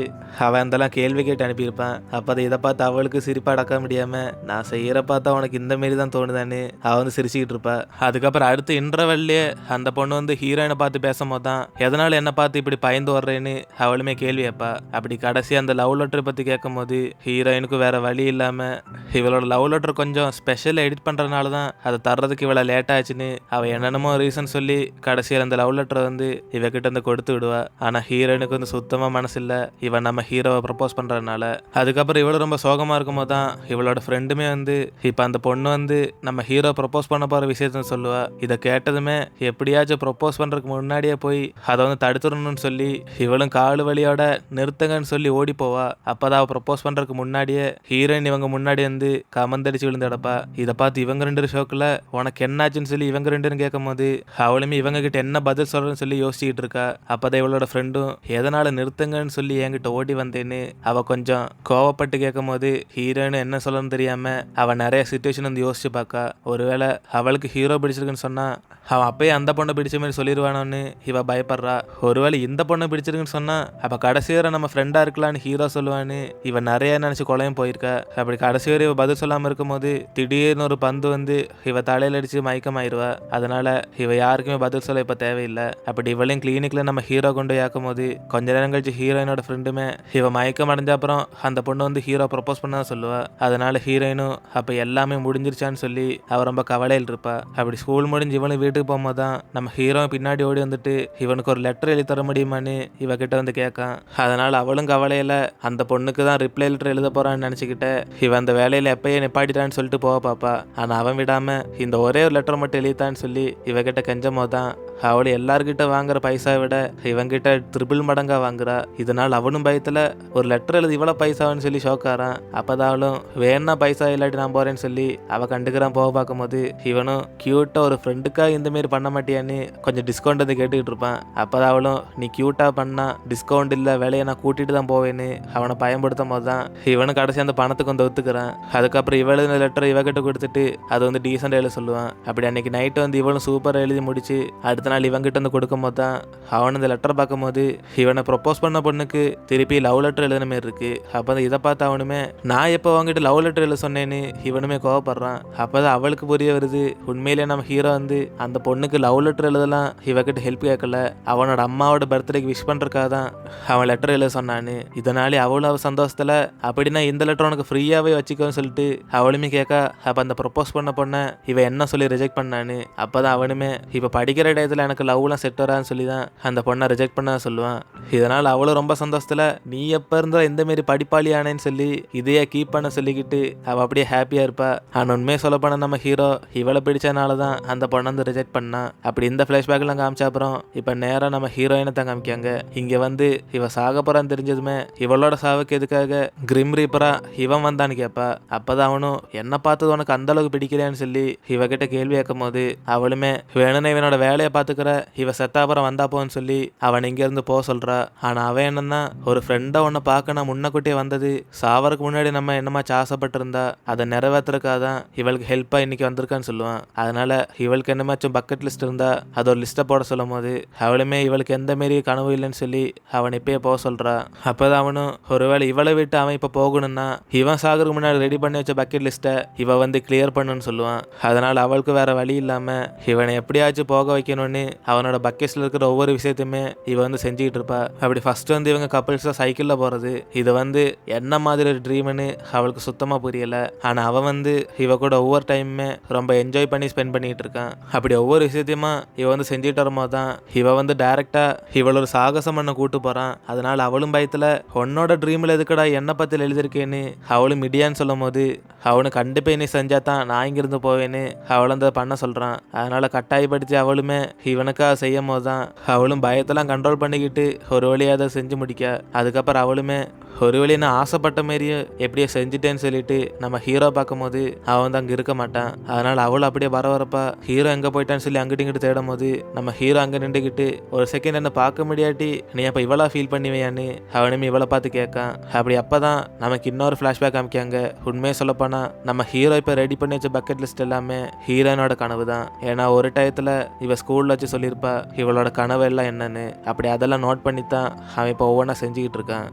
அவன் அதெல்லாம் கேள்வி கேட்டு அனுப்பியிருப்பான். அப்போ இதை பார்த்து அவளுக்கு சிரிப்பா அடக்க முடியாம நான் செய்யற பார்த்தா உனக்கு இந்த மாரி தான் தோணுதான்னு அவ வந்து சிரிச்சுக்கிட்டு இருப்பா. அதுக்கப்புறம் அடுத்து இன்டர்வெல்லே அந்த பொண்ணு வந்து ஹீரோயினை பார்த்து பேசும்போது தான் எதனால என்ன பார்த்து இப்படி பயந்து வர்றேன்னு அவளுமே கேள்வி வைப்பா. அப்படி கடைசி அந்த லவ் லெட்டர் பற்றி கேட்கும் போது ஹீரோயினுக்கு வேற வழி இல்லாமல் இவளோட லவ் லெட்டர் கொஞ்சம் ஸ்பெஷல் எடிட் பண்ணுறதுனால தான் அதை தர்றதுக்கு இவளை லேட் ஆச்சுன்னு அவள் என்னென்னமோ ரீசன் சொல்லி கடைசியில் அந்த லவ் லெட்டரை வந்து இவகிட்ட வந்து கொடுத்து விடுவா. ஆனால் ஹீரோயினுக்கு வந்து சுத்தமாக மனசு இல்லை இவன் நம்ம ஹீரோவை ப்ரப்போஸ் பண்ணுறதுனால. அதுக்கப்புறம் இவளும் ரொம்ப சோகமாக இருக்கும் போது தான் இவளோட ஃப்ரெண்டுமே வந்து இப்போ அந்த பொண்ணு வந்து நம்ம ஹீரோ ப்ரப்போஸ் பண்ண போகிற விஷயத்த சொல்லுவா. இதை கேட்டதுமே எப்படியாச்சும் ப்ரப்போஸ் பண்ணுறதுக்கு முன்னாடியே போய் அதை வந்து தடுத்துடணும்னு சொல்லி இவளும் காலு வழியோட நிறுத்துங்கன்னு சொல்லி ஓடி போவா. அப்பதான் அவ ப்ரப்போஸ் பண்றதுக்கு முன்னாடியே ஹீரோயின் இவங்க முன்னாடி வந்து கமந்தடிச்சு விழுந்து கிடப்பா. இதை பார்த்து இவங்க 2 ஷோக்கில் உனக்கு என்னாச்சுன்னு சொல்லி இவங்க 2 கேட்கும் போது அவளுமே இவங்க கிட்ட என்ன பதில் சொல்றேன்னு சொல்லி யோசிச்சுக்கிட்டு இருக்கா. அப்பதான் இவளோட ஃப்ரெண்டும் எதனால நிறுத்துங்கன்னு சொல்லி என்கிட்ட ஓடி வந்தேன்னு அவ கொஞ்சம் கோவப்பட்டு கேட்கும் போது ஹீரோயின் என்ன சொல்லணும்னு தெரியாம அவ நிறைய சுச்சுவேஷன் வந்து யோசிச்சு பார்க்கா. ஒருவேளை அவளுக்கு ஹீரோ பிடிச்சிருக்குன்னு சொன்னா அவன் அப்பயே அந்த பொண்ணை பிடிச்ச மாதிரி சொல்லிடுவானோன்னு இவ பயப்படுறா. ஒருவேளை இந்த பொண்ணை பிடிச்சிருக்குன்னு சொன்னா அப்ப கடைசி வரை நம்ம ஃப்ரெண்டா இருக்கலான்னு ஹீரோ சொல்லுவான்னு இவன் நிறைய நினைச்சு கொலையும் போயிருக்கா. அப்படி கடைசி வரை இவ பதில் சொல்லாம இருக்கும் போது திடீர்னு ஒரு பந்து வந்து இவ தலையில அடிச்சு மயக்கமாயிருவா. அதனால இவ யாருக்குமே பதில் சொல்ல இப்ப தேவையில்லை. அப்படி இவளையும் கிளினிக்ல நம்ம ஹீரோ கொண்டு யாக்கும் போது கொஞ்ச நேரம் கழிச்சு ஹீரோயினோட ஃப்ரெண்டுமே இவ மயக்கம் அடைஞ்ச அப்புறம் அந்த பொண்ணு வந்து ஹீரோ ப்ரப்போஸ் பண்ண சொல்லுவா. அதனால ஹீரோயினும் அப்ப எல்லாமே முடிஞ்சிருச்சான்னு சொல்லி அவ ரொம்ப கவலையில் இருப்பா. அப்படி ஸ்கூல் முடிஞ்சு இவனும் வீட்டுக்கு போகும்போது தான் நம்ம ஹீரோ பின்னாடி ஓடி வந்துட்டு இவனுக்கு ஒரு லெட்டர் எழுதி தர முடியுமான்னு இவ கிட்ட வந்து கேட்கான். அதனால அவளும் கவலையில அந்த பொண்ணுக்கு தான் ரிப்ளை லெட்டர் எழுத போறான்னு நினைச்சுக்கிட்ட இவன் அந்த வேலையில எப்பயே நிப்பாட்டிட்டான்னு சொல்லிட்டு போக பாப்பா. ஆனா அவன் விடாம இந்த ஒரே ஒரு லெட்டர் மட்டும் எழுதித்தான்னு சொல்லி இவகிட்ட கெஞ்சும் போதுதான் அவள் எல்லார்கிட்ட வாங்குற பைசா விட இவங்கிட்ட 3 மடங்கா வாங்குறா. இதனால் அவனும் பயத்துல ஒரு லெட்டர் எழுதி இவ்வளவு பைசான்னு சொல்லி ஷோக்காரான். அப்பதான் அவளும் வேணா பைசா இல்லாட்டி நான் போறேன்னு சொல்லி அவ கண்டுக்கிறான். போக பார்க்கும் போது இவனும் கியூட்டா ஒரு ஃப்ரெண்டுக்கா இந்த மாதிரி பண்ண மாட்டியான்னு கொஞ்சம் டிஸ்கவுண்ட் வந்து கேட்டுக்கிட்டு இருப்பான். அப்பதான் அவளும் நீ கியூட்டா பண்ணா டிஸ்கவுண்ட் இல்ல வேலையை நான் கூட்டிட்டு தான் போவேன்னு அவனை பயன்படுத்தும் போதுதான் இவனு கடைசி அந்த பணத்துக்கு வந்து ஒத்துக்கிறான். அதுக்கப்புறம் இவளு இந்த லெட்டர் இவகிட்ட கொடுத்துட்டு அது வந்து டீசெண்டா எழுத சொல்லுவான். அப்படி அன்னைக்கு நைட்டு வந்து இவளும் சூப்பரா எழுதி முடிச்சு அடுத்த அடுத்த நாள் இவங்கிட்ட வந்து கொடுக்கும்போது தான் அவன் இந்த லெட்டர் பார்க்கும்போது இவனை ப்ரொப்போஸ் பண்ண பொண்ணுக்கு திருப்பி லவ் லெட்டர் எழுதுன மாதிரி இருக்கு. அப்போ இதை பார்த்து அவனுமே நான் எப்போ அவங்ககிட்ட லவ் லெட்டர் எழுத சொன்னேன்னு இவனுமே கோவப்படுறான். அப்போதான் அவளுக்கு புரிய வருது உண்மையிலே நம்ம ஹீரோ வந்து அந்த பொண்ணுக்கு லவ் லெட்டர் எழுதலாம் இவகிட்ட ஹெல்ப் கேட்கல, அவனோட அம்மாவோட பர்த்டேக்கு விஷ் பண்ணுறக்காக தான் அவன் லெட்டர் எழுத சொன்னான்னு. இதனாலே அவளும் அவள் சந்தோஷத்தில் அப்படின்னா இந்த லெட்டர் உனக்கு ஃப்ரீயாகவே வச்சுக்கோன்னு சொல்லிட்டு அவளுமே கேட்க அப்போ அந்த ப்ரொப்போஸ் பண்ண பொண்ணை இவன் என்ன சொல்லி ரிஜெக்ட் பண்ணான்னு. அப்போ தான் அவனுமே இப்போ படிக்கிற இடத்துல எனக்கு லவ்லாம் செட் வரான்னு சொல்லி தான் அந்த பொண்ணை ரிஜெக்ட் பண்ண சொல்லுவான். இதனால் அவளும் ரொம்ப சந்தோஷத்தில் நீ எப்போ இருந்தால் எந்த மாரி படிப்பாளி ஆனேன்னு சொல்லி இதையே கீப் பண்ண சொல்லிக்கிட்டு அவள் அப்படியே ஹாப்பியாக இருப்பா. ஆனால் உண்மையை சொல்ல போனால் நம்ம ஹீரோ இவளை பிடிச்சனால தான் அந்த பொண்ணை வந்து ரிஜெக்ட் பண்ணான். அப்படி இந்த ஃப்ளாஷ்பேக்லாம் காமிச்ச அப்புறம் இப்போ நேராக நம்ம ஹீரோயினை தான் காமிக்காங்க. இங்கே வந்து இவ சாக போகிறான்னு தெரிஞ்சதுமே இவளோட சாவுக்கு எதுக்காக கிரிம் ரீப்பரா இவன் வந்தான்னு கேட்பா. அப்போதான் அவனும் என்ன பார்த்தது உனக்கு அந்த அளவுக்கு பிடிக்கலையான்னு சொல்லி இவகிட்ட கேள்வி கேட்கும் போது அவளுமே வேணும்னு இவனோட வேலையை பார்த்துக்கிற இவ செத்தாப்புறம் வந்தா போன்னு சொல்லி அவன் இங்கேருந்து போக சொல்கிறா. ஆனால் அவன் என்னன்னா ஒரு ஃப்ரெண்டை ஒன்று பார்க்க நான் முன்னக்கூட்டியே வந்தது சாவருக்கு முன்னாடி நம்ம என்னமாச்சு ஆசைப்பட்டிருந்தா அதை நிறைவேற்றுறக்காக தான் இவளுக்கு ஹெல்ப்பாக இன்னைக்கு வந்திருக்கான்னு சொல்லுவான். அதனால இவளுக்கு என்னமாச்சும் பக்கெட் லிஸ்ட் இருந்தா அது ஒரு லிஸ்ட்டை போட சொல்லும் போது அவளுமே இவளுக்கு எந்த மாரி கனவு இல்லைன்னு சொல்லி அவன் இப்பயே போக சொல்கிறா. அப்போதான் அவனும் ஒருவேளை இவளை விட்டு அவன் இப்போ போகணும்னா இவன் சாகருக்கு முன்னாடி ரெடி பண்ணி வச்ச பக்கெட் லிஸ்ட்டை இவ வந்து கிளியர் பண்ணுன்னு சொல்லுவான். அதனால் அவளுக்கு வேற வழி இல்லாமல் இவனை எப்படியாச்சும் போக வைக்கணும்னு அவனோட பக்கெட்ஸில் இருக்கிற ஒவ்வொரு விஷயத்தையுமே இவ வந்து செஞ்சுக்கிட்டு இருப்பா. அப்படி ஃபர்ஸ்ட் வந்து இவங்க கப்பல்ஸாக சைக்கிளில் போகிறது இது வந்து என்ன மாதிரி ஒரு ட்ரீம்னு அவளுக்கு சுத்தமாக புரியலை. ஆனால் அவன் வந்து இவ கூட ஒவ்வொரு டைமுமே ரொம்ப என்ஜாய் பண்ணி ஸ்பெண்ட் பண்ணிட்டு இருக்கான். அப்படி ஒவ்வொரு விஷயத்தையுமா இவ வந்து செஞ்சுட்டு வரும்போது தான் இவ வந்து டைரக்டாக இவள் ஒரு சாகசம் பண்ண கூட்டு போகிறான். அதனால் அவளும் பயத்தில் உன்னோட ட்ரீமில் எதுக்கடா என்னை பற்றி எழுதியிருக்கேன்னு அவளும் மிடியான்னு சொல்லும் போது அவனு கண்டிப்பாக இனி செஞ்சா தான் நான் இங்கிருந்து போவேன்னு அவளை அந்த பண்ண சொல்கிறான். அதனால் கட்டாயப்படுத்தி அவளுமே இவனுக்காக செய்யும் போது தான் அவளும் பயத்தெல்லாம் கண்ட்ரோல் பண்ணிக்கிட்டு ஒரு வழியாக அதை செஞ்சு முடிக்க. அதுக்கப்புறம் அவளுமே ஒரு வழி நான் ஆசைப்பட்ட மாரியே எப்படியோ செஞ்சுட்டேன்னு சொல்லிட்டு நம்ம ஹீரோ பார்க்கும்போது அவன் வந்து அங்கே இருக்க மாட்டான். அதனால் அவள் அப்படியே வரப்பா ஹீரோ எங்கே போயிட்டான்னு சொல்லி அங்கிட்டு இங்கிட்டு தேடும் போது நம்ம ஹீரோ அங்கே நின்றுக்கிட்டு ஒரு செகண்ட் என்ன பார்க்க முடியாட்டி நீ அப்போ இவளா ஃபீல் பண்ணுவியான்னு அவனுமே இவளை பார்த்து கேட்கான். அப்படி அப்போ தான் நமக்கு இன்னொரு ஃப்ளாஷ்பேக் காமிக்காங்க. உண்மையை சொல்லப்போனா நம்ம ஹீரோ இப்போ ரெடி பண்ணி வச்ச பக்கெட் லிஸ்ட் எல்லாமே ஹீரோயினோட கனவு தான். ஏன்னா ஒரு டயத்தில் இவ ஸ்கூலில் வச்சு சொல்லியிருப்பா இவளோட கனவு எல்லாம் என்னன்னு. அப்படி அதெல்லாம் நோட் பண்ணி தான் அவன் இப்போ ஒவ்வொன்றா செஞ்சுக்கிட்டு இருக்கான்.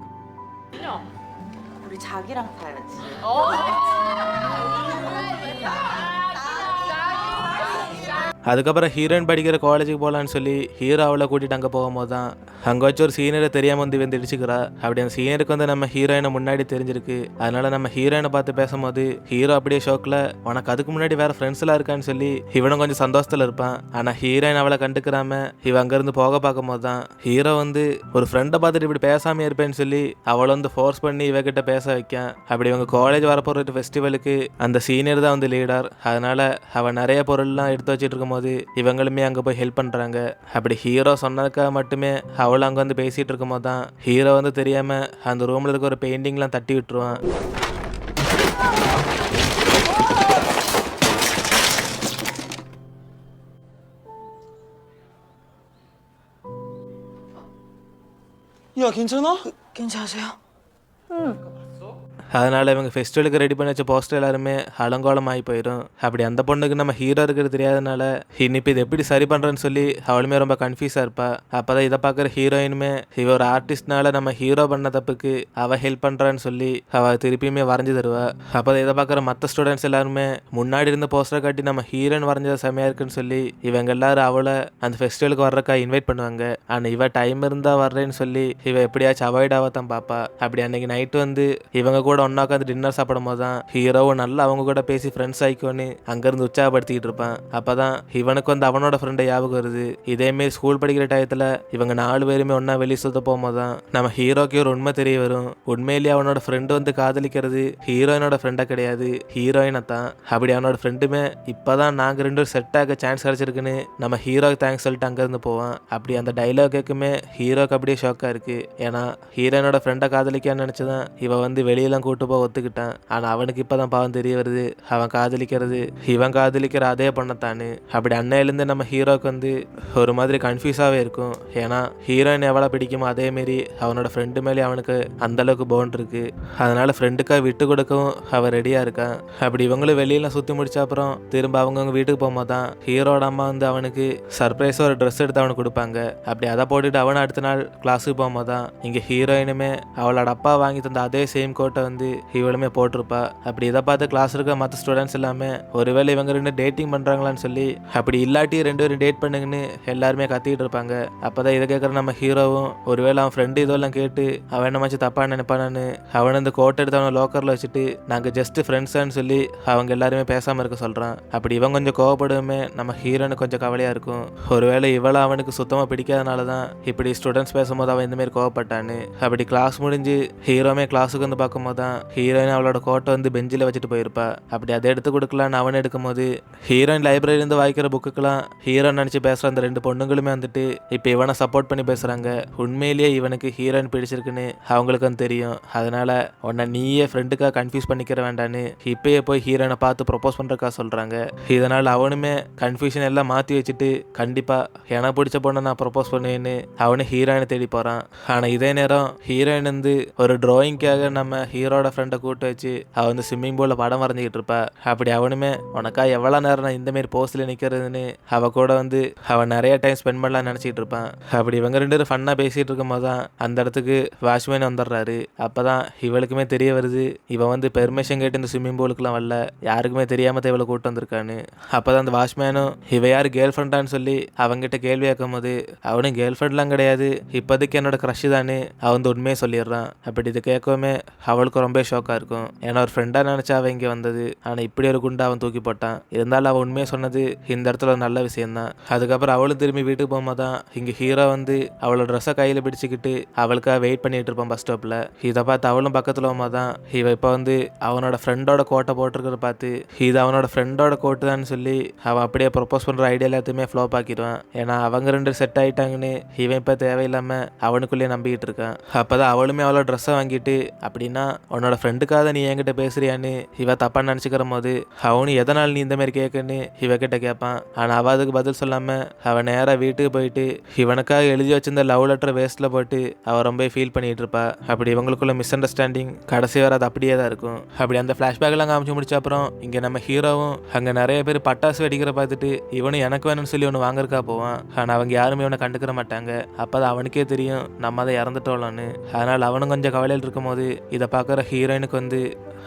우리 자기랑 가야지. அதுக்கப்புறம் ஹீரோயின் படிக்கிற காலேஜுக்கு போகலான்னு சொல்லி ஹீரோ அவளை கூட்டிகிட்டு அங்கே போகும்போது தான் அங்கே வச்சு ஒரு சீனியரை தெரியாமல் வந்து இடிச்சுக்கிறா. அப்படி அந்த சீனியருக்கு வந்து நம்ம ஹீரோயினை முன்னாடி தெரிஞ்சிருக்கு. அதனால நம்ம ஹீரோயினை பார்த்து பேசும்போது ஹீரோ அப்படியே ஷோக்கில் உனக்கு அதுக்கு முன்னாடி வேறு ஃப்ரெண்ட்ஸ்லாம் இருக்கான்னு சொல்லி இவனும் கொஞ்சம் சந்தோஷத்தில் இருப்பான். ஆனால் ஹீரோயின் அவளை கண்டுக்கிறாம இவ அங்கேருந்து போக பார்க்கும்போது தான் ஹீரோ வந்து ஒரு ஃப்ரெண்டை பார்த்துட்டு இப்படி பேசாமல் இருப்பேன்னு சொல்லி அவளை வந்து ஃபோர்ஸ் பண்ணி இவகிட்ட பேச வைக்கான். அப்படி இவங்க காலேஜ் வரப்போகிற ஃபெஸ்டிவலுக்கு அந்த சீனியர் தான் வந்து லீடர். அதனால அவன் நிறைய பொருள்லாம் எடுத்து வச்சுட்டு இருக்கும் போது இவங்களுமே அங்கே போய் ஹெல்ப் பண்ணுறாங்க. அப்படி ஹீரோ சொன்னதுக்காக மட்டுமே அவள் அங்கே வந்து பேசிகிட்டு இருக்கும்போது தான் ஹீரோ வந்து தெரியாமல் அந்த ரூமில் இருக்க ஒரு பெயிண்டிங்லாம் தட்டி விட்டுருவான். 야, 괜찮아? 괜찮으세요? அதனால் இவங்க ஃபெஸ்டிவலுக்கு ரெடி பண்ணி வச்ச போஸ்டர் எல்லாருமே அலங்கோலம் ஆகி போயிடும். அப்படி அந்த பொண்ணுக்கு நம்ம ஹீரோ இருக்கிறது தெரியாதனால இன்னிப்பு இது எப்படி சரி பண்ணுறேன்னு சொல்லி அவளுமே ரொம்ப கன்ஃபியூஸாக இருப்பா. அப்போ தான் இதை பார்க்குற ஹீரோயினுமே இவ ஒரு ஆர்டிஸ்ட்னால நம்ம ஹீரோ பண்ண தப்புக்கு அவள் ஹெல்ப் பண்ணுறான்னு சொல்லி அவள் திருப்பியுமே வரைஞ்சி தருவா. அப்போ தான் இதை பார்க்குற மற்ற ஸ்டூடெண்ட்ஸ் எல்லாருமே முன்னாடி இருந்த போஸ்டரை காட்டி நம்ம ஹீரோயின் வரைஞ்சது செமையாக இருக்குன்னு சொல்லி இவங்க எல்லாரும் அவளை அந்த ஃபெஸ்டிவலுக்கு வர்றக்கா இன்வைட் பண்ணுவாங்க. ஆனால் இவ டைம் இருந்தால் வர்றேன்னு சொல்லி இவ எப்படியாச்சும் அவாய்ட் ஆக தான் பார்ப்பா. அப்படி அன்னைக்கு நைட்டு வந்து இவங்க கூட ஒன்னா உட்காந்து டின்னர் சாப்பிடும் போது தான் ஹீரோவும் நல்லா அவங்க கூட பேசி ஃப்ரெண்ட்ஸ் ஆயிக்கோன்னு அங்கேருந்து உற்சாகப்படுத்திக்கிட்டு இருப்பான். அப்போதான் இவனுக்கு வந்து அவனோட ஃப்ரெண்டை ஞாபகம் வருது. இதேமாரி ஸ்கூல் படிக்கிற டயத்தில் இவங்க 4 பேருமே ஒன்றா வெளியே சுத்த போகும்போது தான் நம்ம ஹீரோக்கு ஒரு உண்மை தெரிய வரும். உண்மையிலேயே அவனோட ஃப்ரெண்டு வந்து காதலிக்கிறது ஹீரோயினோட ஃப்ரெண்டாக கிடையாது, ஹீரோயினை தான். அப்படி அவனோட ஃப்ரெண்டுமே இப்போதான் நாங்கள் 2 பேரும் செட் ஆக சான்ஸ் கிடச்சிருக்குன்னு நம்ம ஹீரோக்கு தேங்க்ஸ் சொல்லிட்டு அங்கேருந்து போவான். அப்படி அந்த டைலாக் கேட்குமே ஹீரோக்கு அப்படியே ஷாக்காக இருக்குது. ஏன்னா ஹீரோயினோட ஃப்ரெண்டை காதலிக்கான்னு நினச்சி தான் இவ வந்து வெளியெல்லாம் கூட்டு போக ஒத்துக்கிட்டான். ஆனால் அவனுக்கு இப்போ தான் பாவம் தெரிய வருது, அவன் காதலிக்கிறது இவன் காதலிக்கிற அதே பொண்ணைத்தானு. அப்படி அன்னையிலேருந்து நம்ம ஹீரோக்கு வந்து ஒரு மாதிரி கன்ஃபியூஸாகவே இருக்கும். ஏன்னா ஹீரோயின் எவ்வளோ பிடிக்குமோ அதேமாரி அவனோட ஃப்ரெண்டு மேலே அவனுக்கு அந்தளவுக்கு போன் இருக்கு. அதனால ஃப்ரெண்டுக்காக விட்டு கொடுக்கவும் அவன் ரெடியாக இருக்கான். அப்படி இவங்களும் வெளியில சுற்றி முடிச்ச அப்புறம் திரும்ப அவங்கவுங்க வீட்டுக்கு போகும்போது தான் ஹீரோட அம்மா வந்து அவனுக்கு சர்ப்ரைஸாக ஒரு ட்ரெஸ் எடுத்து அவனுக்கு கொடுப்பாங்க. அப்படி அதை போட்டுட்டு அவனை அடுத்த நாள் கிளாஸுக்கு போகும்போது தான் இங்கே ஹீரோயினுமே அவளோட அப்பா வாங்கி தந்த அதே சேம் கோட்டை வந்து இவளுமே போட்டிருப்பா. அப்படி இதை பார்த்து கிளாஸ் இருக்க மற்ற ஸ்டூடெண்ட்ஸ் எல்லாமே ஒருவேளை இவங்க ரெண்டு டேட்டிங் பண்ணுறாங்களான்னு சொல்லி, அப்படி இல்லாட்டி ரெண்டு பேரும் டேட் பண்ணுங்கன்னு எல்லாருமே கத்திக்கிட்டு இருப்பாங்க. அப்போதான் இதை கேட்குற நம்ம ஹீரோவும் ஒருவேளை அவன் ஃப்ரெண்டு இதெல்லாம் கேட்டு அவன் என்னமாச்சு தப்பாக நினைப்பானு அவனை இந்த கோட்டை எடுத்து அவனை லோக்கரில் வச்சுட்டு நாங்கள் ஜஸ்ட் ஃப்ரெண்ட்ஸான்னு சொல்லி அவங்க எல்லாருமே பேசாமல் இருக்க சொல்கிறான். அப்படி இவன் கொஞ்சம் கோவப்படுமே நம்ம ஹீரோனுக்கு கொஞ்சம் கவலையாக இருக்கும். ஒருவேளை இவளை அவனுக்கு சுத்தமாக பிடிக்காதனால தான் இப்படி ஸ்டூடெண்ட்ஸ் பேசும்போது அவன் இந்தமாரி கோவப்பட்டான்னு. அப்படி கிளாஸ் முடிஞ்சு ஹீரோமே கிளாஸுக்கு வந்து பார்க்கும்போது தான் ஹீரோயின் அவளோட கோட்டை வந்து பெஞ்சில் வச்சுட்டு போயிருப்பா. அப்படி அதை எடுத்து கொடுக்கலான்னு அவன் எடுக்கும்போது ஹீரோயின் லைப்ரரியிலேருந்து வாய்க்கிற புக்குக்கெல்லாம் ஹீரோ நினச்சி பேசுகிற அந்த ரெண்டு பொண்ணுங்களுமே வந்துட்டு இப்போ இவனை சப்போர்ட் பண்ணி பேசுகிறாங்க. உண்மையிலேயே இவனுக்கு ஹீரோயின் பிடிச்சிருக்குன்னு அவங்களுக்கு வந்து தெரியும். அதனால உன்னை நீயே ஃப்ரெண்டுக்காக கன்ஃபியூஸ் பண்ணிக்கிற வேண்டான்னு இப்பயே போய் ஹீரோனை பார்த்து ப்ரொப்போஸ் பண்ணுறக்கா சொல்கிறாங்க. இதனால் அவனுமே கன்ஃபியூஷன் எல்லாம் மாற்றி வச்சுட்டு கண்டிப்பாக எனக்கு பிடிச்ச பொண்ணை நான் ப்ரொப்போஸ் பண்ணுவேன்னு அவனு ஹீரோயினை தேடி போகிறான். ஆனால் இதே நேரம் ஹீரோயின் வந்து ஒரு ட்ராயிங்காக நம்ம ஹீரோட ஃப்ரெண்டை கூட்டு வச்சு அவன் வந்து ஸ்விம்மிங் பூலில் படம் வரைஞ்சிக்கிட்டு இருப்பா. அப்படி அவனுமே உனக்கா எவ்வளோ நேரம் நான் இந்தமாரி போஸ்டில் நிற்கிறதுன்னு அவள் கூட வந்து அவன் நிறைய டைம் ஸ்பெண்ட் பண்ணலாம்னு நினச்சிட்டு இருப்பான். அப்படி இவங்க ரெண்டு பேரும் ஃபன்னாக பேசிகிட்டு இருக்கும் போது தான் அந்த இடத்துக்கு வாட்ச்மேன் வந்துடுறாரு. அப்போ தான் இவளுக்குமே தெரிய வருது இவன் வந்து பெர்மிஷன் கேட்டு இந்த ஸ்விம்மிங் பூலுக்குலாம் வரல, யாருக்குமே தெரியாமல் தான் இவளை கூட்டு வந்திருக்கான்னு. அப்போ தான் அந்த வாட்ச்மேனும் இவ யார் கேர்ள் ஃப்ரெண்டான்னு சொல்லி அவங்ககிட்ட கேள்வி கேட்கும் போது அவனும் கேர்ள் ஃப்ரெண்ட்லாம் கிடையாது, இப்போதைக்கு என்னோட க்ரஷ் தானே அவன் வந்து உண்மையை சொல்லிடுறான். அப்படி இது கேட்கவுமே அவளுக்கு ரொம்ப ஷோக்காக இருக்கும். ஏன்னா ஒரு ஃப்ரெண்டாக நினச்சா அவன் இங்கே வந்தது, ஆனால் இப்படி ஒரு குண்டை அவன் தூக்கி போட்டான். இருந்தாலும் அவன் உண்மையை சொன்னது இந்த இடத்துல ஒரு நல்ல விஷயம்தான். அதுக்கப்புறம் அவளும் திரும்பி வீட்டுக்கு போகும்போது தான் இங்கே ஹீரோ வந்து அவளோட ட்ரெஸ்ஸை கையில் பிடிச்சிக்கிட்டு அவளுக்காக வெயிட் பண்ணிட்டு இருப்பான் பஸ் ஸ்டாப்பில். இதை பார்த்து அவளும் பக்கத்தில் போகும்போது தான் இவன் இப்போ வந்து அவனோட ஃப்ரெண்டோட கோட்டை போட்டிருக்கிறத பார்த்து இது அவனோட ஃப்ரெண்டோட கோட்டு தான் சொல்லி அவன் அப்படியே ப்ரொப்போஸ் பண்ணுற ஐடியா எல்லாத்தையுமே ஃப்ளாப் ஆக்கிடுவான். ஏன்னா அவங்க ரெண்டு செட் ஆகிட்டாங்கன்னு இவன் இப்போ தேவையில்லாமல் அவனுக்குள்ளேயே நம்பிக்கிட்டு இருக்கான். அப்போ தான் அவளுமே அவளோட ட்ரெஸ்ஸை வாங்கிட்டு அப்படின்னா உன்னோட ஃப்ரெண்டுக்காக நீ என்கிட்ட பேசுறியான்னு இவன் தப்பாக நினச்சிக்கிற போது அவனு எதனால் நீ இந்த மாதிரி கேட்குன்னு இவகிட்ட கேட்பான். ஆனால் அவள் அதுக்கு பதில் சொல்லாமல் அவன் நேராக வீட்டுக்கு போயிட்டு இவனுக்காக எழுதி வச்சிருந்த லவ் லெட்டர் வேஸ்ட்டில் போட்டு அவள் ரொம்ப ஃபீல் பண்ணிகிட்டு இருப்பா. அப்படி இவங்களுக்குள்ள மிஸ் அண்டர்ஸ்டாண்டிங் கடைசி வர அது அப்படியே தான் இருக்கும். அப்படி அந்த ஃப்ளாஷ்பேக்லாம் காமிச்சு முடிச்ச அப்புறம் இங்கே நம்ம ஹீரோவும் அங்கே நிறைய பேர் பட்டாசு வெடிக்கிற பார்த்துட்டு இவனும் எனக்கு வேணும்னு சொல்லி ஒன்று வாங்குறக்கா போவான். ஆனால் அவங்க யாருமே இவனை கண்டுக்கிற மாட்டாங்க. அப்போ தான் அவனுக்கே தெரியும் நம்ம அதை இறந்துட்டோம்லான்னு. அதனால் அவனும் கொஞ்சம் கவலையில் இருக்கும் போது இதை பார்க்குற ஹீரோயினுக்கு வந்து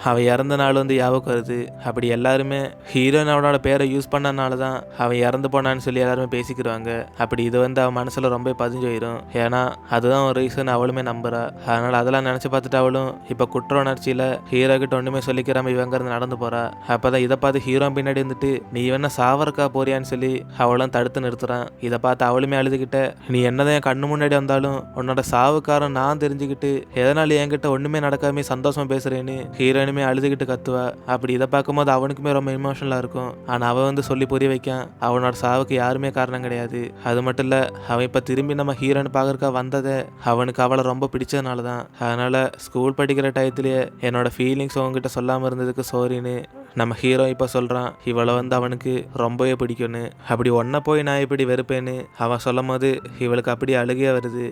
அவன் இறந்த நாள் வந்து ஞாபகம் வருது. அப்படி எல்லாருமே ஹீரோயின் அவனோட பேரை யூஸ் பண்ணனால தான் அவன் இறந்து போனான்னு சொல்லி எல்லாருமே பேசிக்கிறாங்க. அப்படி இது வந்து அவன் மனசில் ரொம்ப பதிஞ்சு போயிடும். ஏன்னா அதுதான் ஒரு ரீசன் அவளுமே நம்புறா. அதனால் அதெல்லாம் நினச்சி பார்த்துட்டு அவளும் இப்போ குற்ற உணர்ச்சியில் ஹீரோ கிட்ட ஒன்றுமே சொல்லிக்கிறாம இவங்க இருந்து நடந்து போகிறா. அப்போ தான் இதை பார்த்து ஹீரோ பின்னாடி இருந்துட்டு நீ வேணா சாவறக்கா போறியான்னு சொல்லி அவளும் தடுத்து நிறுத்துறான். இதை பார்த்து அவளுமே அழுதுகிட்ட நீ என்னதான் என் கண்ணு முன்னாடி வந்தாலும் உன்னோட சாவுக்காரன் நான் தெரிஞ்சுக்கிட்டு எதனால என்கிட்ட ஒன்றுமே நடக்காம சந்தோஷமா பேசுறேன்னு ஹீரோயினுமே அழுதுகிட்டு கத்துவா. அப்படி இதை பார்க்கும்போது அவனுக்குமே ரொம்ப இமோஷனலாக இருக்கும். ஆனால் அவன் வந்து சொல்லி புரிய வைக்கான் அவனோட சாவுக்கு யாருமே காரணம் கிடையாது. அது மட்டும் இல்லை அவன் இப்போ திரும்பி நம்ம ஹீரோன்னு பார்க்கறக்கா வந்ததை அவனுக்கு அவளை ரொம்ப பிடிச்சதுனால தான். அதனால் ஸ்கூல் படிக்கிற டயத்துலேயே என்னோட ஃபீலிங்ஸ் அவங்ககிட்ட சொல்லாமல் இருந்ததுக்கு சாரின்னு நம்ம ஹீரோ இப்போ சொல்கிறான் இவளை வந்து அவனுக்கு ரொம்பவே பிடிக்கும்னு. அப்படி ஒன்றை போய் நான் இப்படி வெறுப்பேன்னு அவன் சொல்லும் போது இவளுக்கு அப்படி அழுகையாக வருது.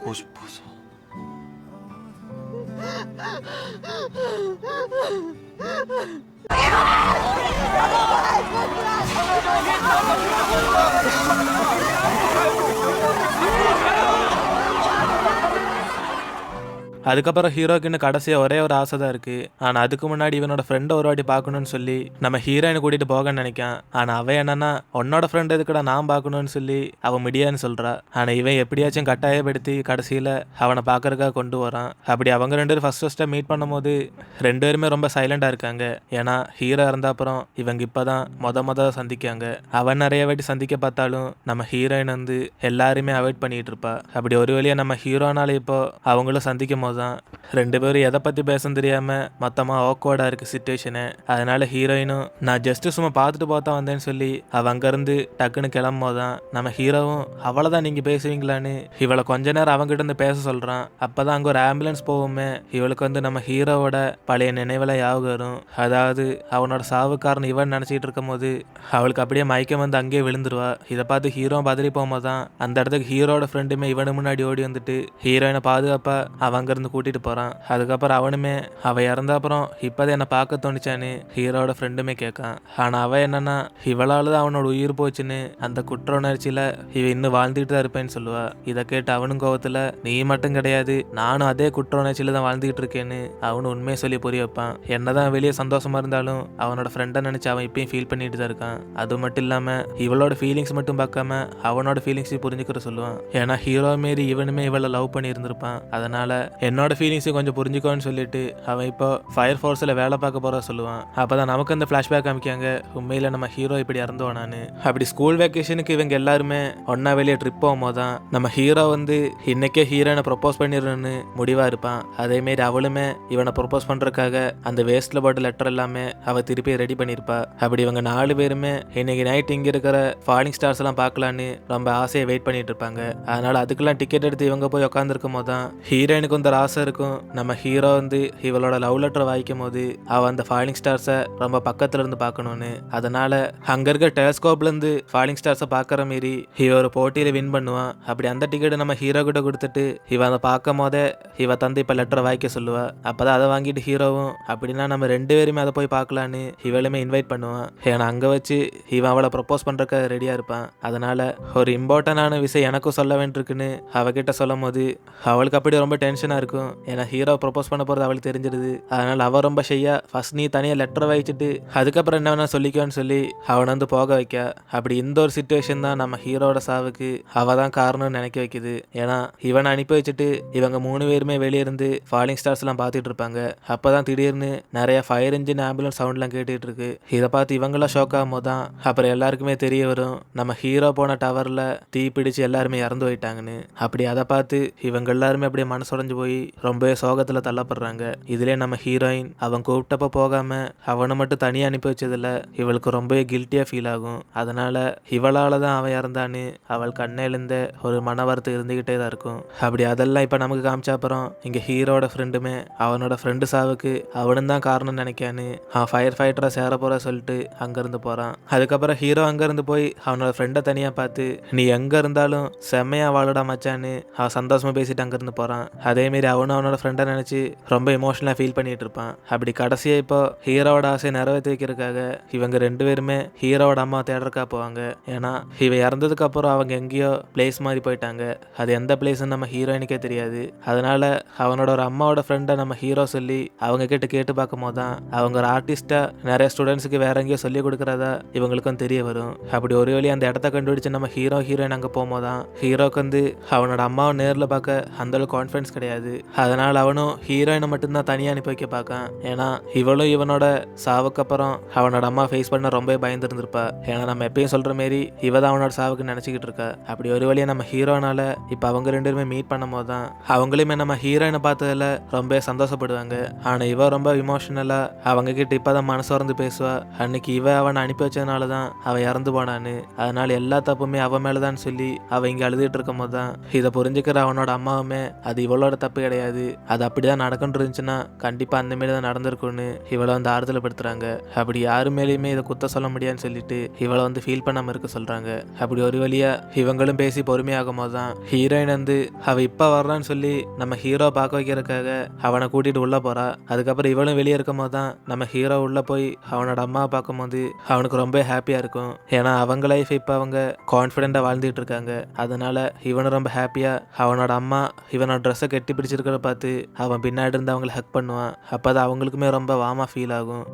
보고 싶어서. அதுக்கப்புறம் ஹீரோக்கு இன்னும் கடைசியாக ஒரே ஒரு ஆசை தான் இருக்குது. ஆனால் அதுக்கு முன்னாடி இவனோட ஃப்ரெண்டை ஒரு வாட்டி பார்க்கணுன்னு சொல்லி நம்ம ஹீரோயினை கூட்டிகிட்டு போகன்னு நினைக்கான். ஆனால் அவன் என்னன்னா உன்னோட ஃப்ரெண்ட் எதுக்கடா நான் பார்க்கணுன்னு சொல்லி அவன் முடியான்னு சொல்கிறா. ஆனால் இவன் எப்படியாச்சும் கட்டாயப்படுத்தி கடைசியில் அவனை பார்க்கறதுக்காக கொண்டு வரான். அப்படி அவங்க ரெண்டு பேரும் ஃபஸ்ட்டாக மீட் பண்ணும்போது ரெண்டு பேருமே ரொம்ப சைலண்டாக இருக்காங்க. ஏன்னா ஹீரோ இருந்த அப்புறம் இவங்க இப்போ தான் மொத சந்திக்காங்க. அவன் நிறைய வாட்டி சந்திக்க பார்த்தாலும் நம்ம ஹீரோயின் வந்து எல்லாருமே அவாய்ட் பண்ணிகிட்டு இருப்பா. அப்படி ஒரு வழியாக நம்ம ஹீரோனால இப்போ அவங்களும் சந்திக்கும் போது போது தான் 2 பேரும் எதை பற்றி பேசன்னு தெரியாமல் மொத்தமாக ஆக்வர்டாக இருக்குது சுச்சுவேஷனு. அதனால் ஹீரோயினும் நான் ஜஸ்ட்டு சும்மா பார்த்துட்டு பார்த்தா வந்தேன்னு சொல்லி அவள் அங்கேருந்து டக்குன்னு கிளம்பும்போது தான் நம்ம ஹீரோவும் அவ்வளோதான் நீங்கள் பேசுவீங்களான்னு இவளை கொஞ்ச நேரம் அவங்ககிட்ட இருந்து பேச சொல்கிறான். அப்போ தான் அங்கே ஒரு ஆம்புலன்ஸ் போவோமே, இவளுக்கு வந்து நம்ம ஹீரோவோட பழைய நினைவெல்லாம் ஞாபகம் வரும். அதாவது அவனோட சாவுக்காரன் இவன் நினச்சிக்கிட்டு இருக்கும் போது அவளுக்கு அப்படியே மயக்கம் வந்து அங்கேயே விழுந்துருவா. இதை பார்த்து ஹீரோ பதறி போகும்போது தான் அந்த இடத்துக்கு ஹீரோட ஃப்ரெண்டுமே இவனு முன்னாடி ஓடி வந்துட்டு ஹீரோயினை பாதுகாப்பாக அவன் அங்கேருந்து கூட்டிகிட்டு போகிறான். அதுக்கப்புறம் அவனுமே அவள் இறந்த அப்புறம் இப்போதான் என்னை பார்க்க தோணுச்சான்னு ஹீரோட ஃப்ரெண்டுமே கேட்கான். ஆனால் அவன் என்னன்னா இவளால் தான் அவனோட உயிர் போச்சுன்னு அந்த குற்ற உணர்ச்சியில் இவன் இன்னும் வாழ்ந்துட்டு தான் இருப்பேன்னு சொல்லுவா. இதை கேட்டு அவனும் கோவத்தில் நீ மட்டும் கிடையாது, நானும் அதே குற்ற உணர்ச்சியில் தான் வாழ்ந்துகிட்டு இருக்கேன்னு அவனு உண்மையை சொல்லி புரிய வைப்பான். என்னதான் வெளியே சந்தோஷமா இருந்தாலும் அவனோட ஃப்ரெண்டை நினச்சி அவன் இப்பயும் ஃபீல் பண்ணிட்டு தான் இருக்கான். அது மட்டும் இல்லாமல் இவளோட ஃபீலிங்ஸ் மட்டும் பார்க்காம அவனோட ஃபீலிங்ஸையும் புரிஞ்சுக்கிற சொல்லுவான். ஏன்னா ஹீரோ மாரி இவனுமே இவளை லவ் பண்ணி இருந்திருப்பான். அதனால என்னோட ஃபீலிங்ஸை கொஞ்சம் புரிஞ்சுக்கோன்னு சொல்லிட்டு அவன் இப்போ ஃபயர் ஃபோர்ஸில் வேலை பார்க்க போகிற சொல்லுவான். அப்போ தான் நமக்கு அந்த ஃப்ளாஷ்பேக் காமிக்காங்க, உண்மையில் நம்ம ஹீரோ இப்படி இறந்தோனான்னு. அப்படி ஸ்கூல் வெக்கேஷனுக்கு இவங்க எல்லாருமே ஒன்றா வெளியே ட்ரிப் போகும்போது தான் நம்ம ஹீரோ வந்து இன்னைக்கே ஹீரோனை ப்ரொப்போஸ் பண்ணிடுறேன்னு முடிவாக இருப்பான். அதேமாரி அவளுமே இவனை ப்ரொப்போஸ் பண்ணுறதுக்காக அந்த வேஸ்ட்டில் போட்ட லெட்டர் எல்லாமே அவள் திருப்பி ரெடி பண்ணியிருப்பா. அப்படி இவங்க 4 பேருமே இன்னைக்கு நைட் இங்கே இருக்கிற ஃபாலிங் ஸ்டார்ஸ் எல்லாம் பார்க்கலான்னு ரொம்ப ஆசையை வெயிட் பண்ணிட்டு இருப்பாங்க. அதனால அதுக்கெல்லாம் டிக்கெட் எடுத்து இவங்க போய் உட்காந்துருக்கும் போது தான் ஹீரோயினுக்கு வந்து ஆசை இருக்கும். நம்ம ஹீரோ வந்து இவளோட லவ் லெட்டர் வாய்க்கும் போது அவள் அந்த ஃபாலிங் ஸ்டார்ஸை ரொம்ப பக்கத்துல இருந்து பார்க்கணும்னு. அதனால அங்கே இருக்க டெலஸ்கோப்ல இருந்து ஃபாலிங் ஸ்டார்ஸை பார்க்குற மாரி இவ ஒரு போட்டியில் வின் பண்ணுவான். அப்படி அந்த டிக்கெட்டை நம்ம ஹீரோ கிட்ட கொடுத்துட்டு இவன் அதை பார்க்கும் போதே இவ தந்து இப்போ லெட்டரை வாய்க்க சொல்லுவா. அப்போதான் அதை வாங்கிட்டு ஹீரோவும் அப்படின்னா நம்ம 2 பேருமே அதை போய் பார்க்கலான்னு இவளுமே இன்வைட் பண்ணுவான். ஏன்னா அங்கே வச்சு இவன் அவளை ப்ரப்போஸ் பண்ணுறக்க ரெடியாக இருப்பான். அதனால ஒரு இம்பார்ட்டண்டான விஷயம் எனக்கும் சொல்ல வேண்டியிருக்குன்னு அவகிட்ட சொல்லும் போது அவளுக்கு அப்படி ரொம்ப டென்ஷனாக இருக்கும். ஏன்னா ஹீரோ ப்ரப்போஸ் பண்ண போகிறது அவளுக்கு தெரிஞ்சிருது. அதனால் அவள் ரொம்ப ஷையா ஃபர்ஸ்ட் நீ தனியாக லெட்டர் வாய்ச்சிட்டு அதுக்கப்புறம் என்ன வேணா சொல்லிக்கோன்னு சொல்லி அவனை வந்து போக வைக்க. அப்படி இந்த ஒரு சுச்சுவேஷன் தான் நம்ம ஹீரோட சாவுக்கு அவள் தான் காரணம்னு நினைக்க வைக்குது. ஏன்னா இவனை அனுப்பி வச்சுட்டு இவங்க 3 பேருமே வெளியே இருந்து ஃபாலிங் ஸ்டார்ஸ் எல்லாம் பார்த்துட்டு இருப்பாங்க. அப்போதான் திடீர்னு நிறைய ஃபயர் இன்ஜின் ஆம்புலன்ஸ் சவுண்ட்லாம் கேட்டுட்டு இருக்கு. இதை பார்த்து இவங்களாம் ஷோக் ஆகும் போது தான் அப்புறம் எல்லாருக்குமே தெரிய வரும் நம்ம ஹீரோ போன டவரில் தீ பிடிச்சு எல்லாருமே இறந்து போயிட்டாங்கன்னு. அப்படி அதை பார்த்து இவங்க எல்லாருமே அப்படியே மனசுடைஞ்சு போய் ரொம்பவே சோகத்தில் தள்ளப்படுறாங்க. இதுலேயே நம்ம ஹீரோயின் அவன் கூப்பிட்டப்ப போகாம அவனை மட்டும் தனியாக அனுப்பி வச்சதில் இவளுக்கு ரொம்பவே கில்ட்டியாக ஃபீல் ஆகும். அதனால இவளால் தான் அவன் இறந்தான்னு அவள் கண்ணையிலேருந்த ஒரு மன வருத்தம் இருந்துக்கிட்டே தான் இருக்கும். அப்படி அதெல்லாம் இப்போ நமக்கு காமிச்ச அப்புறம் இங்கே ஹீரோட ஃப்ரெண்டுமே அவனோட ஃப்ரெண்டு சாவுக்கு அவனும் தான் காரணம் நினைக்கான்னு அவன் ஃபயர் ஃபைட்டராக சேர போகிற சொல்லிட்டு அங்கேருந்து போகிறான். அதுக்கப்புறம் ஹீரோ அங்கேருந்து போய் அவனோட ஃப்ரெண்டை தனியாக பார்த்து நீ எங்கே இருந்தாலும் செம்மையாக வாழடா மச்சான்னு அவன் சந்தோஷமாக பேசிட்டு அங்கேருந்து போகிறான். அதேமாரி அவனும் அவனோட ஃப்ரெண்டை நினச்சி ரொம்ப எமோஷனலாக ஃபீல் பண்ணிட்டு இருப்பான். அப்படி கடைசியாக இப்போ ஹீரோவோட ஆசையை நிறைவேற்றி வைக்கிறதுக்காக இவங்க 2 பேருமே ஹீரோவோட அம்மா தேடுறக்கா போவாங்க. ஏன்னா இவன் இறந்ததுக்கு அப்புறம் அவங்க எங்கேயோ பிளேஸ் மாதிரி போயிட்டாங்க. அது எந்த பிளேஸ்ன்னு நம்ம ஹீரோயினுக்கே தெரியாது. அதனால அவனோட ஒரு அம்மாவோட ஃப்ரெண்டை நம்ம ஹீரோ சொல்லி அவங்க கிட்ட கேட்டு பார்க்கும் போது தான் அவங்க ஒரு ஆர்டிஸ்டா நிறைய ஸ்டூடெண்ட்ஸுக்கு வேற எங்கேயோ சொல்லி கொடுக்குறதா இவங்களுக்கும் தெரிய வரும். அப்படி ஒரு வழி அந்த இடத்த கண்டுபிடிச்சு நம்ம ஹீரோயின் அங்கே போகும்போது தான் ஹீரோக்கு வந்து அவனோட அம்மாவை நேரில் பார்க்க அந்த அளவுக்கு கான்ஃபிடன்ஸ் கிடையாது. அதனால அவனும் ஹீரோயினை மட்டும்தான் தனியாக அனுப்பி வைக்க பார்க்கான். ஏன்னா இவளும் இவனோட சாவுக்கு அப்புறம் அவனோட அம்மா ஃபேஸ் பண்ண ரொம்ப பயந்து இருந்திருப்பா. ஏன்னா நம்ம எப்பயும் சொல்ற மாரி இவ தான் அவனோட சாவுக்கு நினைச்சுக்கிட்டு இருக்கா. அப்படி ஒரு வழியா நம்ம ஹீரோனால இப்போ அவங்க 2 பேருமே மீட் பண்ணும் போது தான் அவங்களுமே நம்ம ஹீரோயினை பார்த்ததுல ரொம்ப சந்தோஷப்படுவாங்க. ஆனா இவ ரொம்ப இமோஷனலா அவங்க கிட்ட இப்பதான் மனசு வந்து பேசுவா. அன்னைக்கு இவ அவனை அனுப்பி வச்சதுனால தான் அவன் இறந்து போனான்னு. அதனால எல்லா தப்புமே அவன் மேலதான் சொல்லி அவ இங்க அழுதுட்டு இருக்கும் போது தான் இதை புரிஞ்சுக்கிற அவனோட அம்மாவுமே அது இவளோட தப்பு கிடையாது, அது அப்படிதான் நடக்குன்னு இருந்துச்சுன்னா கண்டிப்பா அந்த மாரி தான் நடந்திருக்கும்னு இவளை வந்து ஆறுதல் படுத்துறாங்க. அப்படி யாரு மேலேயுமே இதை குத்த சொல்ல முடியாதுன்னு சொல்லிட்டு இவளை வந்து ஃபீல் பண்ணாம இருக்க சொல்றாங்க. அப்படி ஒரு வழியா இவங்களும் பேசி பொறுமையாகும் போது தான் ஹீரோயின் வந்து அவ இப்ப வர்றான்னு சொல்லி நம்ம ஹீரோ பார்க்க வைக்கிறதுக்காக அவனை கூட்டிட்டு உள்ள போறா. அதுக்கப்புறம் இவளும் வெளியே இருக்கும் போது தான் நம்ம ஹீரோ உள்ள போய் அவனோட அம்மாவை பார்க்கும் போது அவனுக்கு ரொம்ப ஹாப்பியா இருக்கும். ஏன்னா அவங்க லைஃப் இப்ப அவங்க கான்ஃபிடென்ட்டா வாழ்ந்துட்டு இருக்காங்க. அதனால இவனும் ரொம்ப ஹாப்பியா அவனோட அம்மா இவனோட ட்ரெஸ்ஸை கட்டி பிடிச்சிருக்கிறத பார்த்து அவன் பின்னாடி இருந்து அவங்களை ஹக் பண்ணுவான். அப்பதான் அவங்களுக்குமே ரொம்ப வாமா ஃபீல் ஆகும்.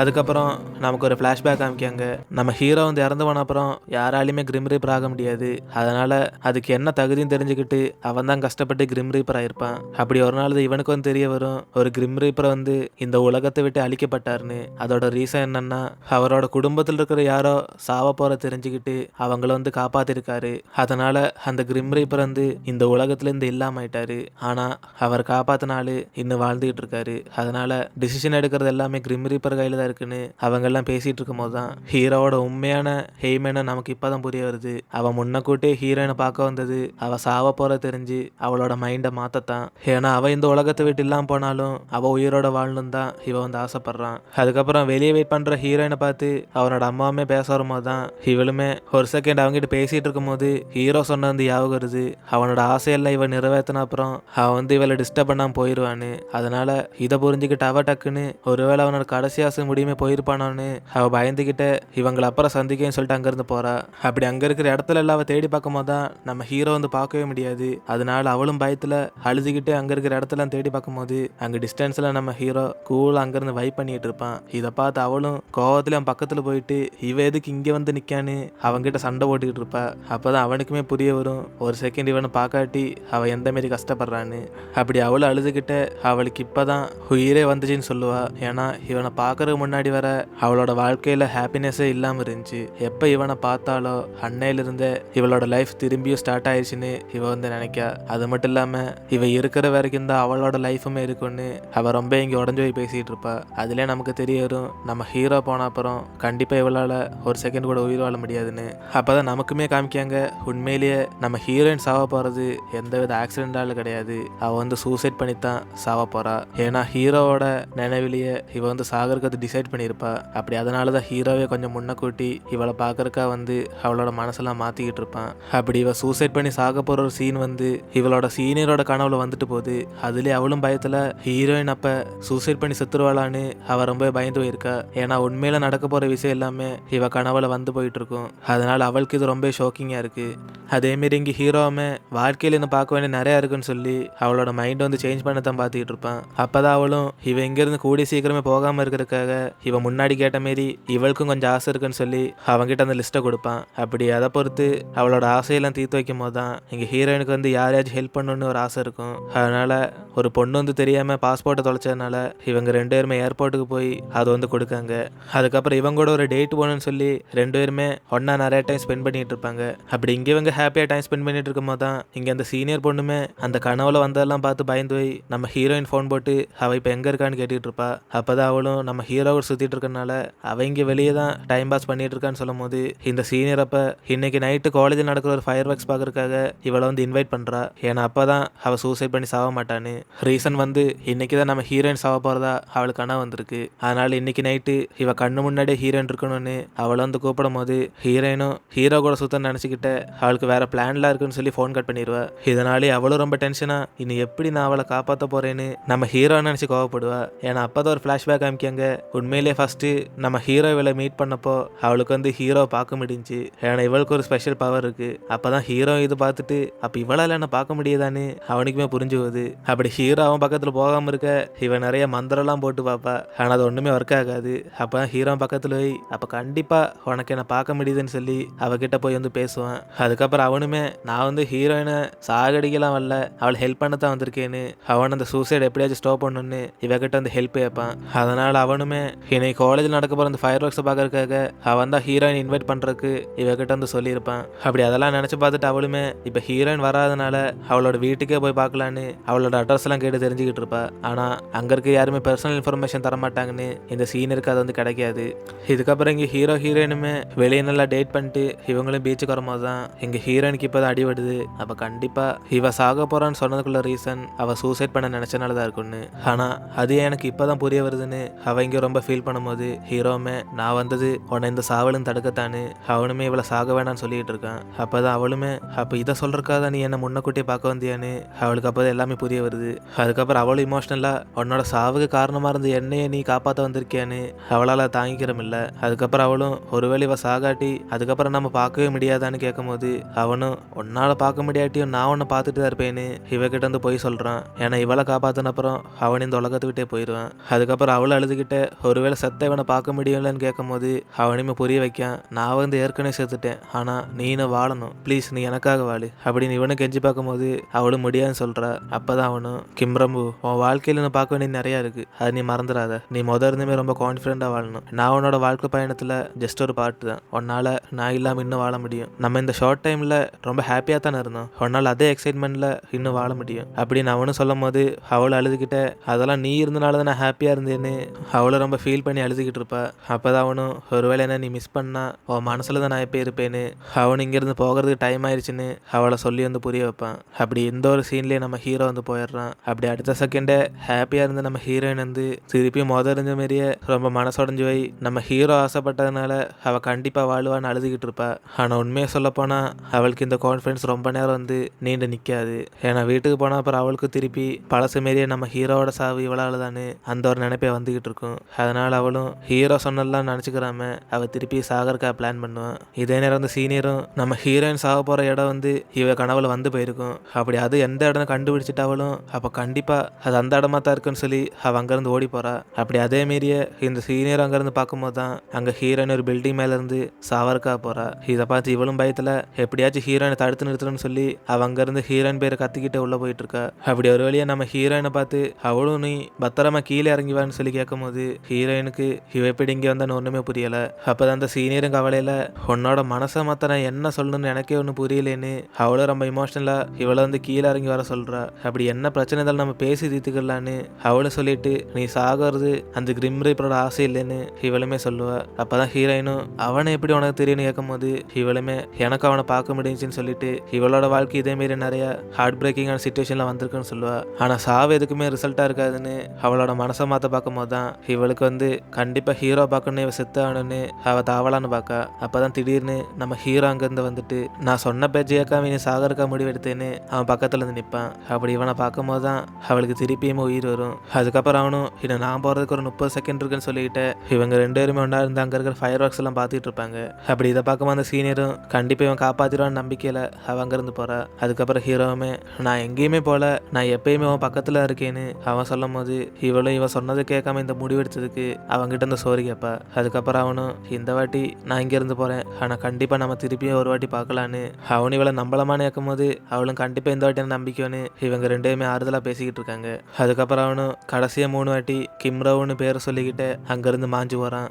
அதுக்கப்புறம் நமக்கு ஒரு ஃப்ளாஷ்பேக் காமிக்காங்க. நம்ம ஹீரோ வந்து இறந்து போன அப்புறம் யாராலையுமே கிரிம் ரீப்பர் ஆக முடியாது. அதனால அதுக்கு என்ன தகுதின்னு தெரிஞ்சுக்கிட்டு அவன் தான் கஷ்டப்பட்டு கிரிம் ரீப்பர் ஆயிருப்பான். அப்படி ஒரு நாள் இவனுக்கு வந்து தெரிய வரும், ஒரு கிரிம் ரீப்பர் வந்து இந்த உலகத்தை விட்டு அழிக்கப்பட்டாருன்னு. அதோட ரீசன் என்னன்னா, அவரோட குடும்பத்தில் இருக்கிற யாரோ சாவ போற தெரிஞ்சுக்கிட்டு அவங்கள வந்து காப்பாத்திருக்காரு. அதனால அந்த கிரிம் ரீப்பர் வந்து இந்த உலகத்துல இருந்து இல்லாம ஆயிட்டாரு. ஆனா அவர் காப்பாத்தினாலு இன்னும் வாழ்ந்துகிட்டு இருக்காரு. அதனால டிசிஷன் எடுக்கிறது எல்லாமே கிரிம் ரீப்பர் கையில தான் இருக்குன்னு அவங்க எல்லாம் பேசிட்டு இருக்கும் போது தான் ஹீரோவோட உண்மையான எய்ம் நமக்கு இப்பதான் புரிய வருது. அவன் முன்னக்கூட்டே ஹீரோயினை பார்க்க வந்தது அவ சாவ போற தெரிஞ்சு அவளோட மைண்டை மாத்தத்தான். ஏன்னா அவ இந்த உலகத்தை விட்டு இல்லாம போனாலும் அவ உயிரோட வாழணும் தான் இவன் வந்து ஆசைப்படுறான். அதுக்கப்புறம் வெளியே வெயிட் பண்ற ஹீரோயினை பார்த்து அவனோட அம்மாவுமே பேச வரும்போது தான் இவளுமே ஒரு செகண்ட் அவங்ககிட்ட பேசிட்டு இருக்கும் போது ஹீரோ சொன்ன வந்து ஞாபகம் வருது. அவனோட ஆசையெல்லாம் இவன் நிறைவேற்றின அப்புறம் அவன் வந்து இவளை டிஸ்டர்ப் பண்ணாம போயிடுவான்னு. அதனால இதை புரிஞ்சுக்கிட்டு அவ டக்குன்னு ஒருவேளை அவனோட கடைசி ஆசை முடியுமே போயிருப்பானோன்னு அவ பயந்துகிட்ட இவங்களை அப்புறம் சந்திக்கன்னு சொல்லிட்டு அங்கிருந்து போறா. அப்படி அங்க இருக்கிற இடத்துல எல்லாம் அவ தேடி பார்க்கும் போது தான் நம்ம ஹீரோ வந்து பார்க்கவே முடியாது. அதனால அவளும் பயத்துல அழுதுகிட்டு அங்க இருக்கிற இடத்துல தேடி பார்க்கும் போது அங்க டிஸ்டன்ஸ்ல நம்ம ஹீரோ கூலா அங்கிருந்து வைப் பண்ணிட்டு இருப்பான். இதை பார்த்து அவளும் கோவத்துல அவன் பக்கத்துல போயிட்டு இவ எதுக்கு இங்க வந்து நிக்கான்னு அவன்கிட்ட சண்டை போட்டுக்கிட்டு இருப்பா. அப்பதான் அவனுக்குமே புரிய வரும், ஒரு செகண்ட் இவனை பார்க்காட்டி அவ எந்த மாரி கஷ்டப்படுறான்னு. அப்படி அவளும் அழுதுகிட்ட அவளுக்கு இப்பதான் உயிரே வந்துச்சுன்னு சொல்லுவா. ஏன்னா இவனை பார்க்கறதுக்கு முன்னாடி வர அவளோட வாழ்க்கையில ஹாப்பினஸே இல்லாம இருந்துச்சு. எப்ப இவனை பார்த்தாலோ அன்னையில இருந்தே இவளோட லைஃப் திரும்பியும் ஸ்டார்ட் ஆயிடுச்சுன்னு இவ வந்து நினைக்கா. அது மட்டும் இல்லாம இவ இருக்கிற வரைக்கும் தான் அவளோட லைஃபுமே இருக்குன்னு அவ ரொம்ப இங்க உடஞ்சு போய் பேசிட்டு இருப்பா. அதுல நமக்கு தெரிய வரும், நம்ம ஹீரோ போன அப்புறம் கண்டிப்பா இவளால ஒரு செகண்ட் கூட உயிர் வாழ முடியாதுன்னு. அப்பதான் நமக்குமே காமிக்காங்க, உண்மையிலேயே நம்ம ஹீரோயின் சாவ போறது எந்தவித ஆக்சிடென்டால கிடையாது. அவ வந்து சூசைட் பண்ணித்தான் சாவ போறா. ஏன்னா ஹீரோவோட நினைவிலேயே இவ வந்து சாகருக்கு டிசைட் பண்ணியிருப்பா. அப்படி அதனாலதான் ஹீரோவே கொஞ்சம் முன்ன கூட்டி இவளை பார்க்கறக்கா வந்து அவளோட மனசெல்லாம் மாத்திக்கிட்டு இருப்பான். அப்படி இவ சூசைட் பண்ணி சாக போற ஒரு சீன் வந்து இவளோட சீனியரோட கனவுல வந்துட்டு போகுது. அதுலயே அவளும் பயத்துல ஹீரோயின் அப்ப சூசைட் பண்ணி செத்துருவாளான்னு அவ ரொம்ப பயந்து போயிருக்கா. ஏன்னா உண்மையில நடக்க போற விஷயம் எல்லாமே இவ கனவுல வந்து போயிட்டு இருக்கும். அதனால அவளுக்கு இது ரொம்ப ஷாக்கிங்கா இருக்கு. அதேமாரி இங்கே ஹீரோவுமே வாழ்க்கையில் இன்னும் பார்க்க வேண்டிய நிறையா இருக்குன்னு சொல்லி அவளோட மைண்ட் வந்து சேஞ்ச் பண்ண தான் பார்த்துக்கிட்டு இருப்பான். அப்போதான் அவளும் இவன் இங்கேருந்து கூடி சீக்கிரமே போகாமல் இருக்கிறதுக்காக இவன் முன்னாடி கேட்ட மாரி இவளுக்கும் கொஞ்சம் ஆசை இருக்குன்னு சொல்லி அவங்ககிட்ட அந்த லிஸ்ட்டை கொடுப்பான். அப்படி அதை பொறுத்து அவளோட ஆசையெல்லாம் தீர்த்து வைக்கும் போது தான் இங்கே ஹீரோயினுக்கு வந்து யாரையாச்சும் ஹெல்ப் பண்ணணுன்னு ஒரு ஆசை இருக்கும். அதனால ஒரு பொண்ணு வந்து தெரியாமல் பாஸ்போர்ட்டை தொலைச்சதுனால இவங்க 2 பேருமே ஏர்போர்ட்டுக்கு போய் அதை வந்து கொடுக்காங்க. அதுக்கப்புறம் இவங்க கூட ஒரு டேட் போகணுன்னு சொல்லி 2 பேருமே ஒன்றா நிறைய டைம் ஸ்பெண்ட் பண்ணிட்டு இருப்பாங்க. அப்படி இங்கே இவங்க ஹாப்பியாக டைம் ஸ்பெண்ட் பண்ணிட்டு இருக்கும் போது தான் இங்கே அந்த சீனியர் பொண்ணுமே அந்த கனவுல வந்ததெல்லாம் பார்த்து பயந்து போய் நம்ம ஹீரோயின் ஃபோன் போட்டு அவள் இப்போ எங்கே இருக்கான்னு கேட்டுட்டு இருப்பா. அப்போதான் அவளும் நம்ம ஹீரோவோட சுற்றிட்டு இருக்கனால அவள் இங்கே வெளியே தான் டைம் பாஸ் பண்ணிட்டு இருக்கான்னு சொல்லும் போது இந்த சீனியர் அப்போ இன்னைக்கு நைட்டு காலேஜில் நடக்கிற ஒரு ஃபயர் ஒர்க்ஸ் பார்க்கறதுக்காக இவளை வந்து இன்வைட் பண்ணுறா. ஏன்னா அப்போ தான் அவள் சூசைட் பண்ணி சாவ மாட்டான்னு. ரீசன் வந்து இன்னைக்கு தான் நம்ம ஹீரோயின் சாவ போகிறதா அவளுக்கு கனவு வந்திருக்கு. அதனால இன்னைக்கு நைட்டு இவ கண்ணு முன்னாடியே ஹீரோயின் இருக்கணும்னு அவளை வந்து கூப்பிடும் போது ஹீரோயினும் ஹீரோ கூட சுத்த நினச்சிக்கிட்ட அவளுக்கு வேற பிளான்லாம் இருக்குன்னு சொல்லி ஃபோன் கட் பண்ணிடுவா. இதனாலே அவளும் ரொம்ப டென்ஷனா இன்னும் எப்படி நான் அவளை காப்பாற்ற போறேன்னு நம்ம ஹீரோ நினச்சி கோவப்படுவா. ஏன்னா அப்போதான் ஒரு ஃப்ளாஷ்பேக் காமிக்காங்க. உண்மையிலேயே ஃபர்ஸ்ட் நம்ம ஹீரோ இவளை மீட் பண்ணப்போ அவளுக்கு வந்து ஹீரோ பார்க்க முடிஞ்சுச்சு. ஏன்னா இவளுக்கு ஒரு ஸ்பெஷல் பவர் இருக்கு. அப்பதான் ஹீரோ இது பார்த்துட்டு அப்ப இவளால என்ன பார்க்க முடியாதான்னு அவனுக்குமே புரிஞ்சு போகுது. அப்படி ஹீரோ அவன் பக்கத்துல போகாம இருக்க இவன் நிறைய மந்திரம்லாம் போட்டு பார்ப்பா. ஆனா அது ஒண்ணுமே ஒர்க் ஆகாது. அப்பதான் ஹீரோ பக்கத்துல போய் அப்ப கண்டிப்பா உனக்கு என்ன பார்க்க முடியுதுன்னு சொல்லி அவகிட்ட போய் வந்து பேசுவான். அதுக்கப்புறம் அவனுமே நான் வந்து ஹீரோயினை சாகடிக்கலாம் வரல, அவளை ஹெல்ப் பண்ணத்தான் வந்திருக்கேன்னு அவன் அந்த சூசைட் எப்படியாச்சும் ஸ்டாப் பண்ணணும்னு இவகிட்ட வந்து ஹெல்ப் கேட்பான். அதனால அவனுமே இன்னைக்கு காலேஜில் நடக்க போற அந்த ஃபயர் ஒர்க்ஸை பார்க்கறதுக்காக அவன் தான் ஹீரோயின் இன்வைட் பண்றதுக்கு இவகிட்ட வந்து சொல்லியிருப்பான். அப்படி அதெல்லாம் நினைச்சு பார்த்துட்டு அவளுமே இப்ப ஹீரோயின் வராதனால அவளோட வீட்டுக்கே போய் பார்க்கலான்னு அவளோட அட்ரஸ் எல்லாம் கேட்டு தெரிஞ்சுக்கிட்டு இருப்பா. ஆனா அங்க இருக்க யாருமே பர்சனல் இன்ஃபர்மேஷன் தர மாட்டாங்கன்னு இந்த சீனியருக்கு அது வந்து கிடைக்காது. இதுக்கப்புறம் இங்க ஹீரோ ஹீரோயினுமே வெளியே நல்லா டேட் பண்ணிட்டு இவங்களும் பீச்சுக்கு வரும்போது தான் எங்க ஹீரோயினுக்கு இப்பதான் அடிபடுது. அப்ப கண்டிப்பா இவ சாக போறான்னு சொன்னதுக்குள்ள ரீசன் அவ சூசைட் பண்ண நினைச்சனாலதான் இருக்குன்னு. ஆனா அது எனக்கு இப்பதான் புரிய வருதுன்னு அவ இங்க ரொம்ப ஃபீல் பண்ணும்போது ஹீரோமே நான் வந்தது உன்னை இந்த சாவலும் தடுக்கத்தானு அவனுமே இவளை சாக வேணான்னு சொல்லிட்டு இருக்கான். அப்பதான் அவளுமே அப்ப இதை சொல்றக்காதான் நீ என்ன முன்னக்கூட்டியே பார்க்க வந்தியான்னு அவளுக்கு அப்போதான் எல்லாமே புரிய வருது. அதுக்கப்புறம் அவளும் இமோஷனலா உன்னோட சாவுக்கு காரணமா இருந்த என்னையே நீ காப்பாற்ற வந்திருக்கியான்னு அவளால தாங்கிக்கிறோம் இல்ல. அதுக்கப்புறம் அவளும் ஒருவேளை இவ சாகாட்டி அதுக்கப்புறம் நம்ம பார்க்கவே முடியாதான்னு கேட்கும் போது அவனும் உன்னால பார்க்க முடியாட்டியும் நான் உன்னை பார்த்துட்டு தான் இருப்பேன்னு இவகிட்ட வந்து போய் சொல்றான். ஏன்னா இவளை காப்பாத்தின அப்புறம் அவன் இந்த உலகத்தை விட்டே போயிடுவான். அதுக்கப்புறம் அவளை அழுதுகிட்ட ஒருவேளை செத்த இவனை பார்க்க முடியலன்னு கேட்கும்போது அவனையுமே புரிய வைக்கான், நான் வந்து ஏற்கனவே செத்துட்டேன், ஆனால் நீ இன்னும் வாழணும், ப்ளீஸ் நீ எனக்காக வாழு அப்படின்னு இவனை கெஞ்சி பார்க்கும்போது அவளும் முடியாதுன்னு சொல்கிறா. அப்போ தான் அவனும், கிம்ரம்பு உன் வாழ்க்கையில் நான் பார்க்க வேண்டியது நிறையா இருக்குது, அது நீ மறந்துடாத, நீ இருந்துமே ரொம்ப கான்ஃபிடென்ட்டாக வாழணும், நான் உன்னோட வாழ்க்கை பயணத்தில் ஜஸ்ட் ஒரு பார்ட்டு தான், உன்னால் நான் இல்லாமல் இன்னும் வாழ முடியும், நம்ம இந்த ஷார்ட் டைமில் ரொம்ப ஹாப்பியாக தானே இருந்தோம், உன்னால் அதே எக்ஸைட்மெண்ட்டில் இன்னும் வாழ முடியும் அப்படின்னு அவனும் சொல்லும் போது அவளை அழுதுகிட்ட, அதெல்லாம் நீ இருந்தனால தான் நான் ஹாப்பியாக இருந்தேன்னு அவளை ரொம்ப ஃபீல் பண்ணி அழுதுகிட்டு இருப்பா. அப்போ தான் அவனும், ஒருவேளை என்ன நீ மிஸ் பண்ணா உன் மனசில் தான் நான் எப்போ இருப்பேன்னு அவன் இங்கேருந்து போகிறதுக்கு டைம் ஆயிடுச்சுன்னு அவளை சொல்லி வந்து புரிய வைப்பான். அப்படி இந்த ஒரு சீன்லேயே நம்ம ஹீரோ வந்து போயிடுறான். அப்படி அடுத்த செகண்டே ஹாப்பியாக இருந்த நம்ம ஹீரோயின் வந்து திருப்பியும் இருந்த மாரியே ரொம்ப மனசுடைஞ்சு போய் நம்ம ஹீரோ ஆசைப்பட்டதுனால அவள் கண்டிப்பாக வாழ்வான்னு அழுதுகிட்டு இருப்பா. ஆனால் உண்மையை சொல்லப்போனால் அவளுக்கு இந்த கான்ஃபிடன்ஸ் ரொம்ப நேரம் வந்து நீண்டு நிற்காது. ஏன்னா வீட்டுக்கு போனால் அப்புறம் அவளுக்கு திருப்பி பழசு மாரியே நம்ம ஹீரோவோட சாவு இவளால் தானே அந்த ஒரு நினைப்பே வந்துகிட்டு இருக்கும். அதனால் அவளும் ஹீரோ சொன்னதெல்லாம் நினச்சிக்கிறாம அவள் திருப்பி சாகருக்கா பிளான் பண்ணுவான். இதே நேரம் வந்து சீனியரும் நம்ம ஹீரோயின் சாக போகிற இடம் வந்து இவ கனவுல வந்து போயிருக்கும். அப்படி அது எந்த இடம் கண்டுபிடிச்சிட்டாவளும் அப்போ கண்டிப்பாக அது அந்த இடமா தான் இருக்குன்னு சொல்லி அவள் அங்கேருந்து ஓடி போகிறா. அப்படி அதே மாரியே இந்த சீனியர் அங்கேருந்து பார்க்கும்போது தான் அங்கே ஹீரோயின் ஒரு பில்டிங் மேலேருந்து சாவருக்கா போகிறா. இதை பார்த்து இவளும் பயத்தில் எப்படியாச்சும் ஹீரோயினை தடுத்து நிறுத்தணும்னு சொல்லி அவள் அங்கேருந்து ஹீரோயின் பேரை கத்திக்கிட்டே உள்ளே போயிட்டு இருக்கா. அப்படி ஒரு வழியாக நம்ம ஹீரோயினை பார்த்து அவளும் நீ பத்திரமா கீழே இறங்கிவான்னு சொல்லி கேட்கும்போது ஹீரோயினுக்கு இவ எப்படி இங்கே வந்தான்னு ஒன்றுமே புரியலை. அப்போ தான் அந்த சீனியரும் கவலையில், உன்னோட மனசை மாற்ற நான் என்ன சொல்லணும்னு எனக்கே ஒன்றும் புரியலேன்னு அவளும் ரொம்ப இமோஷனலாக இவளை வந்து கீழே இறங்கி வர சொல்கிறா. அப்படி என்ன பிரச்சனை இருந்தாலும் நம்ம பேசி தீர்த்துக்கலான்னு அவளை சொல்லிட்டு, நீ சாகிறது அந்த கிரிம் ரீப்பரோட ஆசை இல்லைன்னு இவளுமே சொல்லுவா. அப்போ தான் ஹீரோயினும் அவனை எப்படி உனக்கு தெரியும்னு கேட்கும்போது இவளுமே எனக்கு அவனை பார்க்க முடிஞ்சுன்னு சொல்லிட்டு இவளோட வாழ்க்கை இதேமாரி நிறைய ஹார்ட் பிரேக்கிங்கான சுச்சுவேஷன்லாம் வந்திருக்குன்னு சொல்லுவா. ஆனால் சாவு எதுக்குமே ரிசல்ட்டாக இருக்காதுன்னு அவளோட மனசை மாற்ற பார்க்கும்போது தான் இவளுக்கு வந்து கண்டிப்பாக ஹீரோ பார்க்கணும் இவ செத்து ஆகணும்னு அவள் தாவலான்னு பார்க்கா. அப்போ தான் திடீர்னு நம்ம ஹீரோ அங்கேருந்து வந்துட்டு, நான் சொன்ன பேச்சு கேட்காம நீ சாகருக்கா முடிவெடுத்தேன்னு அவன் பக்கத்தில் இருந்து நிற்பான். அப்படி இவனை பார்க்கும்போது தான் அவளுக்கு திருப்பியுமே உயிர் வரும். அதுக்கப்புறம் அவனும் இன்னும் நான் போகிறதுக்கு ஒரு 30 செகண்ட் இருக்குன்னு சொல்லிக்கிட்டு இவங்க 2 பேருமே ஒன்றா இருந்து அங்கே இருக்கிற ஃபயர் ஒர்க்ஸ் எல்லாம் பார்த்துட்டு இருப்பாங்க. அப்படி இதை பார்க்கும்போது அந்த சீனியரும் கண்டிப்பாக இவன் காப்பாற்றிடுவான்னு நம்பிக்கையில் அவன் அங்கேருந்து போகிறா. அதுக்கப்புறம் ஹீரோவுமே, நான் எங்கேயுமே போல, நான் எப்பயுமே அவன் பக்கத்தில் இருக்கேன்னு அவன் சொல்லும் போது இவளும் இவன் சொன்னதை கேட்காம இந்த முடிவெடுத்ததுக்கு அவங்ககிட்ட இந்த சோறு கேட்பா. அதுக்கப்புறம் அவனும், இந்த வாட்டி நான் இங்கேருந்து போகிறேன், ஆனால் கண்டிப்பாக நம்ம திருப்பியும் ஒரு வாட்டி பார்க்கலான்னு அவனு இவளை நம்பலமானு கேட்கும் போது அவளும் கண்டிப்பாக இந்த வாட்டி நம்பிக்கைன்னு இவங்க 2 பேருமே ஆறுதலாக பேசிக்கிட்டு இருக்காங்க. அதுக்கப்புறம் அவனும் கடைசியாக 3 வாட்டி கிம்ரவுன்னு பேரை சொல்லிக்கிட்டு அங்கேருந்து மாஞ்சு போகிறான்.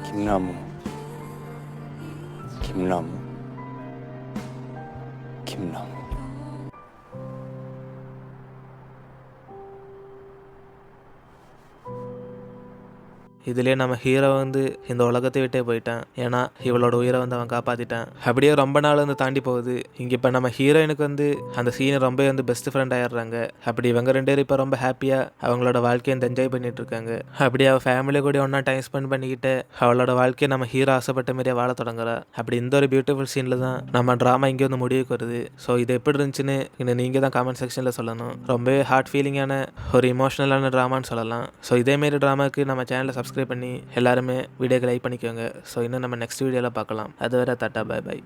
김나무 김나무 김나무 இதுலேயே நம்ம ஹீரோ வந்து இந்த உலகத்தை விட்டே போயிட்டான். ஏன்னா இவளோட உயிரை வந்து அவன் காப்பாற்றிட்டான். அப்படியே ரொம்ப நாள் வந்து தாண்டி போகுது. இங்கே இப்போ நம்ம ஹீரோயினுக்கு வந்து அந்த சீனை ரொம்ப வந்து பெஸ்ட் ஃப்ரெண்ட் ஆயிடுறாங்க. அப்படி இவங்க 2 பேரும் இப்போ ரொம்ப ஹாப்பியாக அவங்களோட வாழ்க்கையை வந்து என்ஜாய் பண்ணிட்டு இருக்காங்க. அப்படி அவள் ஃபேமிலி கூட ஒன்றா டைம் ஸ்பெண்ட் பண்ணிக்கிட்டு அவளோட வாழ்க்கையை நம்ம ஹீரோ ஆசைப்பட்ட மாதிரியே வாழ தொடங்குறா. அப்படி இந்த ஒரு பியூட்டிஃபுல் சீனில் தான் நம்ம ட்ராமா இங்கே வந்து முடிவுக்கு வருது. ஸோ இது எப்படி இருந்துச்சுன்னு இன்னும் நீங்கள் தான் கமெண்ட் செக்ஷனில் சொல்லணும். ரொம்பவே ஹார்ட் ஃபீலிங்கான ஒரு இமோஷனலான ட்ராமான்னு சொல்லலாம். ஸோ இதேமாரி ட்ராமாவுக்கு நம்ம சேனலை சப்ஸ்கிரைப் பண்ணி எல்லாருமே வீடியோக்கு லைக் பண்ணிக்கோங்க. ஸோ இன்னும் நம்ம நெக்ஸ்ட் வீடியோவில் பார்க்கலாம். அது வரை டாட்டா, பை பை.